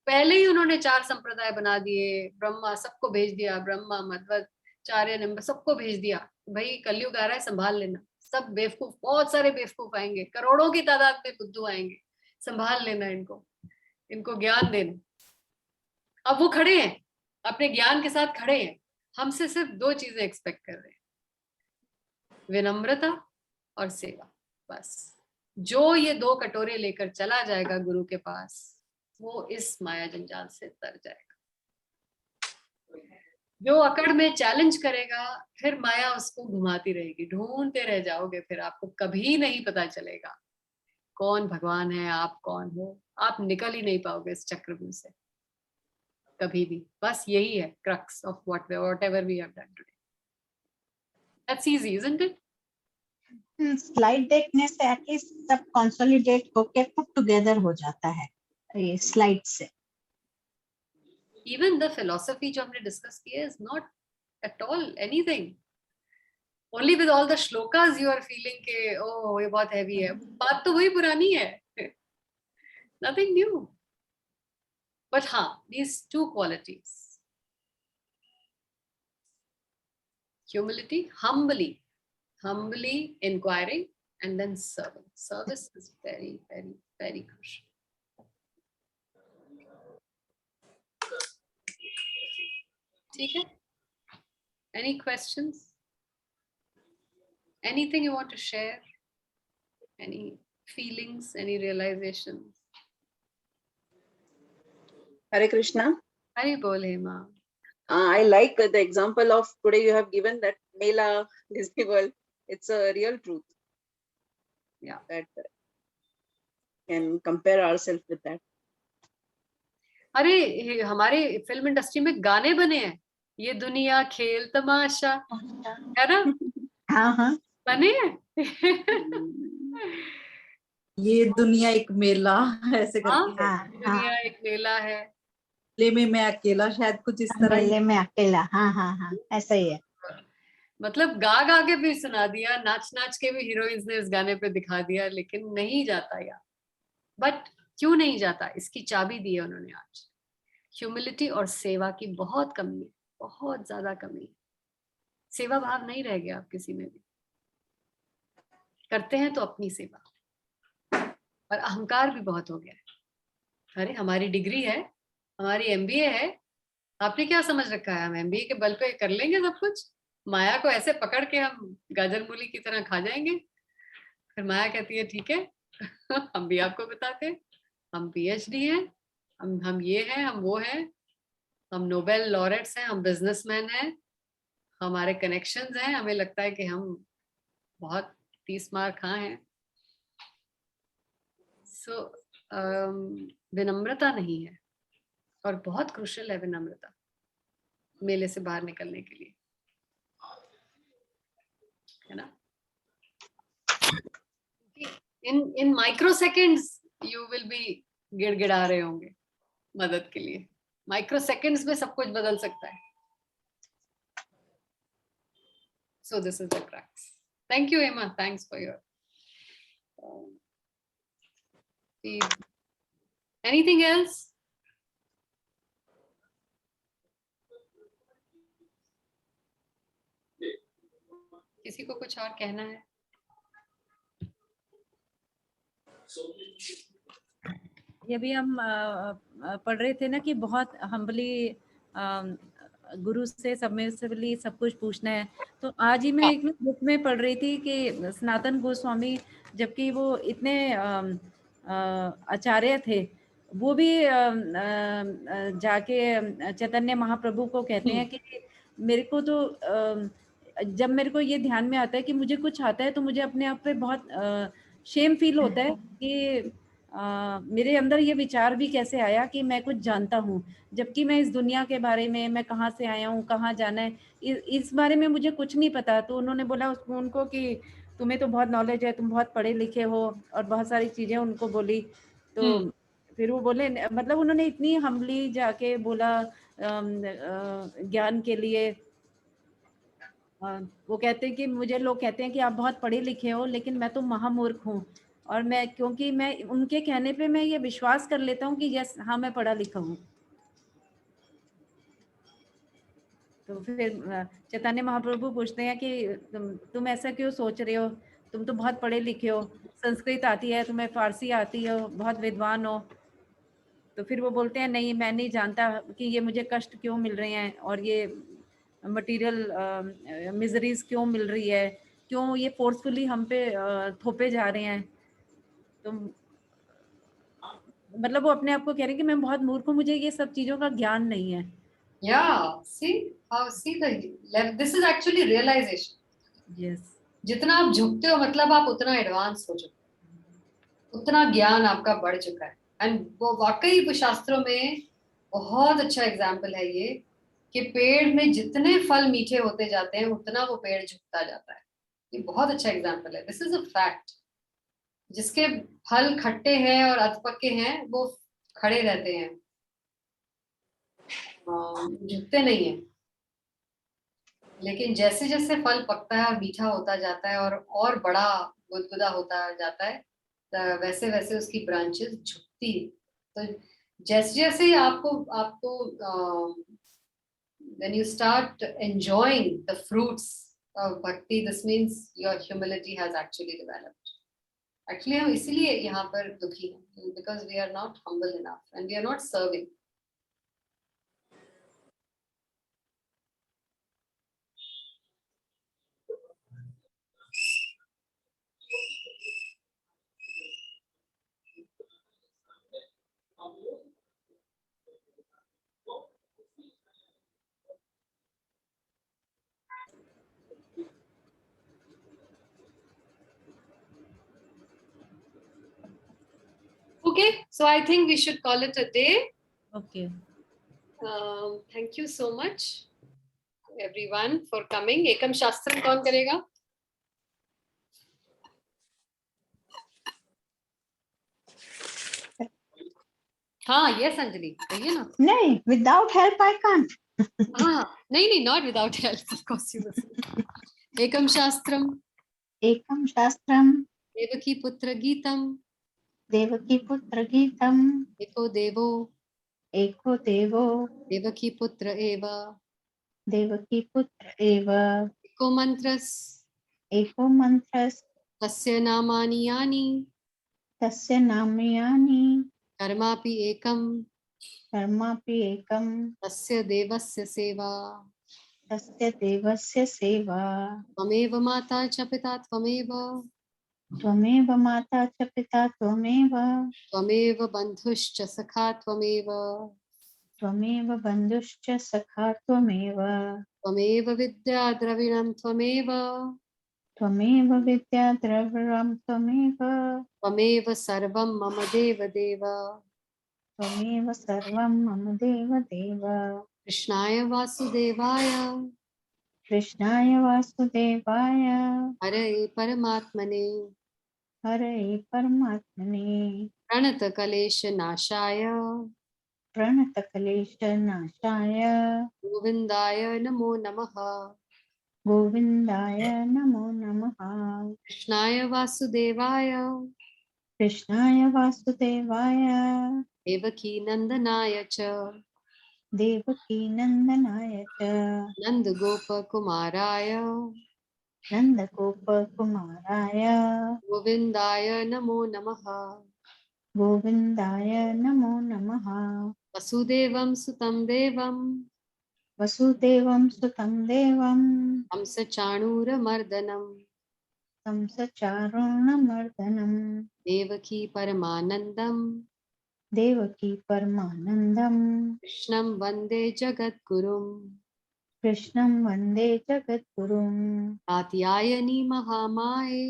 पहले ही उन्होंने 4 संप्रदाय बना दिए, ब्रह्मा सबको भेज दिया, ब्रह्मा मध्व चार्य निम्ब सबको भेज दिया. भाई कलयुग आ रहा है, संभाल लेना. सब बेवकूफ, बहुत सारे बेवकूफ आएंगे, करोड़ों की तादाद में बुद्धू आएंगे, संभाल लेना इनको, इनको ज्ञान देना. अब वो खड़े हैं, अपने ज्ञान के साथ खड़े हैं, हमसे सिर्फ 2 चीजें एक्सपेक्ट कर रहे हैं, विनम्रता और सेवा. बस जो ये 2 कटोरे लेकर चला जाएगा गुरु के पास, वो इस माया जंजाल से तर जाएगा. जो अकड़ में चैलेंज करेगा, फिर माया उसको घुमाती रहेगी, ढूंढते रह जाओगे, फिर आपको कभी नहीं पता चलेगा कौन भगवान है, आप कौन हो. आप निकल ही नहीं पाओगे इस चक्रव्यूह से कभी भी. बस यही है crux of whatever we have done today. That's easy, isn't it? Slide देखने से एटलीस्ट सब कंसोलिडेट होके पुट टुगेदर हो जाता है ये स्लाइड से. Even the philosophy जो हमने डिस्कस किया is not at all anything. Only with all the shlokas you are feeling के oh ये बहुत heavy है. बात तो वही पुरानी है. Nothing new. But हाँ, these 2 qualities. Humility, humbly inquiring, and then serving. Service is very, very, very crucial. ठीक है? Any questions? Anything you want to share? Any feelings? Any realizations? Hare Krishna. Hari bol Hema. I like the example of today you have given that Mela Disney World. It's a real truth. Yeah. That can compare ourselves with that. अरे हमारे film industry में गाने बने हैं, ये दुनिया खेल तमाशा, है ना? हाँ हाँ बने हैं. ये दुनिया एक मेला ऐसे करके है. हाँ दुनिया एक मेला है. ले में मैं अकेला, शायद कुछ इस तरह ही. मेले में अकेला. हाँ हाँ हाँ ऐसा ही है. मतलब गा गा के भी सुना दिया, नाच नाच के भी हीरोइंस ने इस गाने पे दिखा दिया, लेकिन नहीं जाता यार. बट क्यों नहीं जाता? इसकी चाबी दी है उन्होंने आज. ह्यूमिलिटी और सेवा की बहुत कमी है, बहुत ज्यादा कमी है. सेवा भाव नहीं रह गया आप किसी में भी. करते हैं तो अपनी सेवा, और अहंकार भी बहुत हो गया है. अरे हमारी डिग्री है, हमारी MBA है, आपने क्या समझ रखा है हम MBA के बल पे कर लेंगे सब कुछ? माया को ऐसे पकड़ के हम गाजर मूली की तरह खा जाएंगे? फिर माया कहती है ठीक है हम भी आपको बताते हैं, हम पीएचडी हैं, हम ये हैं, हम वो हैं, हम नोबेल लॉरेट्स हैं, हम बिजनेसमैन हैं, हमारे कनेक्शंस हैं, हमें लगता है कि हम बहुत 30 मार खां हैं। सो विनम्रता नहीं है, और बहुत क्रुशियल है विनम्रता मेले से बाहर निकलने के लिए, है ना। In microseconds you will be गिड़गिड़ा रहे होंगे मदद के लिए, माइक्रो सेकेंड्स में सब कुछ बदल सकता है। So this is the crux. Thank you, Emma. Thanks for your feed. Anything else? किसी को कुछ और कहना है? ये भी हम पढ़ रहे थे ना कि बहुत हम्बली गुरु से सबमिसिवली सब कुछ पूछना है। तो आज ही मैं एक बुक में पढ़ रही थी कि सनातन गोस्वामी, जबकि वो इतने आचार्य थे, वो भी जाके चैतन्य महाप्रभु को कहते हैं कि मेरे को तो जब मेरे को ये ध्यान में आता है कि मुझे कुछ आता है तो मुझे अपने आप पे बहुत शेम फील होता है कि मेरे अंदर ये विचार भी कैसे आया कि मैं कुछ जानता हूँ, जबकि मैं इस दुनिया के बारे में, मैं कहाँ से आया हूँ, कहाँ जाना है, इस बारे में मुझे कुछ नहीं पता। तो उन्होंने बोला उनको कि तुम्हें तो बहुत नॉलेज है, तुम बहुत पढ़े लिखे हो, और बहुत सारी चीज़ें उनको बोली। तो फिर वो बोले, मतलब उन्होंने इतनी हम्बली जाके बोला ज्ञान के लिए। वो कहते हैं कि मुझे लोग कहते हैं कि आप बहुत पढ़े लिखे हो, लेकिन मैं तो महामूर्ख हूँ, और मैं क्योंकि मैं उनके कहने पे मैं ये विश्वास कर लेता हूँ कि यस हाँ मैं पढ़ा लिखा हूँ। तो फिर चैतन्य महाप्रभु पूछते हैं कि तुम ऐसा क्यों सोच रहे हो, तुम तो बहुत पढ़े लिखे हो, संस्कृत आती है तुम्हें, फारसी आती हो, बहुत विद्वान हो। तो फिर वो बोलते हैं नहीं, मैं नहीं जानता कि ये मुझे कष्ट क्यों मिल रहे हैं, और ये मटेरियल मिजरीज क्यों मिल रही है, क्यों ये फोर्सफुली हम पे थोपे जा रहे हैं। तो मतलब वो अपने आप को कह रहे हैं कि मैं बहुत मूर्ख हूँ, मुझे ये सब चीजों का ज्ञान नहीं है। Yeah, see this is actually realization. Yes. जितना आप झुकते हो मतलब आप उतना एडवांस हो चुके हो, उतना ज्ञान आपका बढ़ चुका है। एंड वो वाकई वो शास्त्रों में बहुत अच्छा एग्जाम्पल है ये, कि पेड़ में जितने फल मीठे होते जाते हैं उतना वो पेड़ झुकता जाता है। ये बहुत अच्छा एग्जाम्पल है, दिस इज अ फैक्ट। जिसके फल खट्टे हैं और अधपके हैं वो खड़े रहते हैं, झुकते नहीं है। लेकिन जैसे जैसे फल पकता है और मीठा होता जाता है और बड़ा गुदगुदा होता जाता है, वैसे वैसे उसकी ब्रांचेस झुकती है। तो जैसे जैसे आपको when you start enjoying the fruits of bhakti, this means your humility has actually developed. Actually हम इसीलिए यहाँ पर दुखी हैं, because we are not humble enough and we are not serving. Okay, so I think we should call it a day. Okay. Thank you so much everyone for coming. एकम शास्त्रम कौन करेगा? हाँ, yes Anjali, कहिए ना। नहीं, without help I can't. हाँ, नहीं, not without help, of course you will. एकम शास्त्रम देवकी पुत्र गीतम एको देवो देवकी पुत्र एव एको मंत्रस तस्य नामानि यानि कर्मापि एकम तस्य देवस्य सेवा त्वमेव माता च पिता त्वमेव त्वमेव माता च पिता त्वमेव त्वमेव बन्धुश्च सखा त्वमेव त्वमेव बन्धुश्च सखा त्वमेव त्वमेव विद्या द्रविणं त्वमेव त्वमेव विद्या द्रविणं त्वमेव त्वमेव सर्वं मम देवदेव त्वमेव सर्वं मम देवदेव कृष्णाय वासुदेवाय कृष्णाय वासुदेवाय हरये परमात्मने हरे परमात्मने प्रणतकलेशनाशाय प्रणतक्लेशनाशाय गोविन्दाय नमो नमः गोविन्दाय नमो नमः कृष्णाय वासुदेवाय कृष्णाय वासुदेवाय देवकीनन्दनाय च देवकीनन्दनाय च नन्दगोपकुमाराय नन्दगोपकुमाराय गोविन्दाय नमो नमः गोविन्दाय नमो नमः वसुदेवं सुतं देवं वसुदेवं सुतं देवं हंसचाणूरमर्दनं कंसचारुणमर्दनं देवकी परमानन्दं देवकी परमानन्दं कृष्णं वन्दे जगद्गुरुं कृष्णं वन्दे जगद्गुरुं कात्यायनी महामाये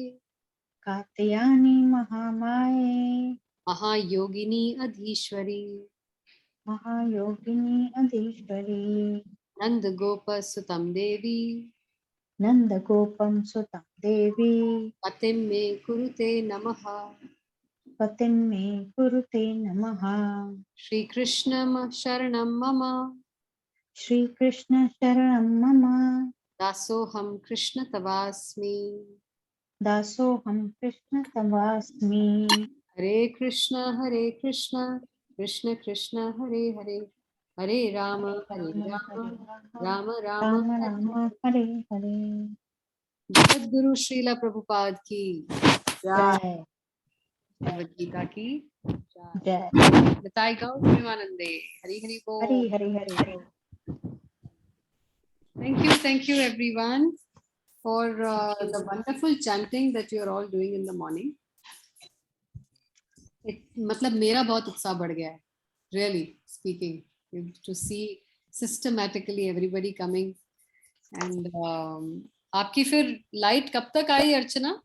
कात्यायनी महामाये महायोगिनी अधीश्वरी महायोगिनी अधीश्वरी नन्दगोपसुतं देवी नन्दगोपं सुतं देवी पतिं मे कुरुते नमः पतिं मे कुरुते नमः श्रीकृष्ण शरणं मम श्रीकृष्ण शरणं मम दासोऽहं कृष्ण तवास्मि दासोऽहं कृष्ण तवास्मि हरे कृष्ण कृष्ण कृष्ण हरे हरे हरे राम राम राम राम हरे राम हरे हरे जगद्गुरु श्रीला प्रभुपाद की जय। जय भगवद गीता की जय। जय निताई गौर प्रेमानंदे हरि हरि हरि बोल। Hari Hari Thank you everyone for the wonderful chanting that you are all doing in the morning. मतलब मेरा बहुत उत्साह बढ़ गया है, really speaking, to see systematically everybody coming and आपकी फिर लाइट कब तक आई अर्चना?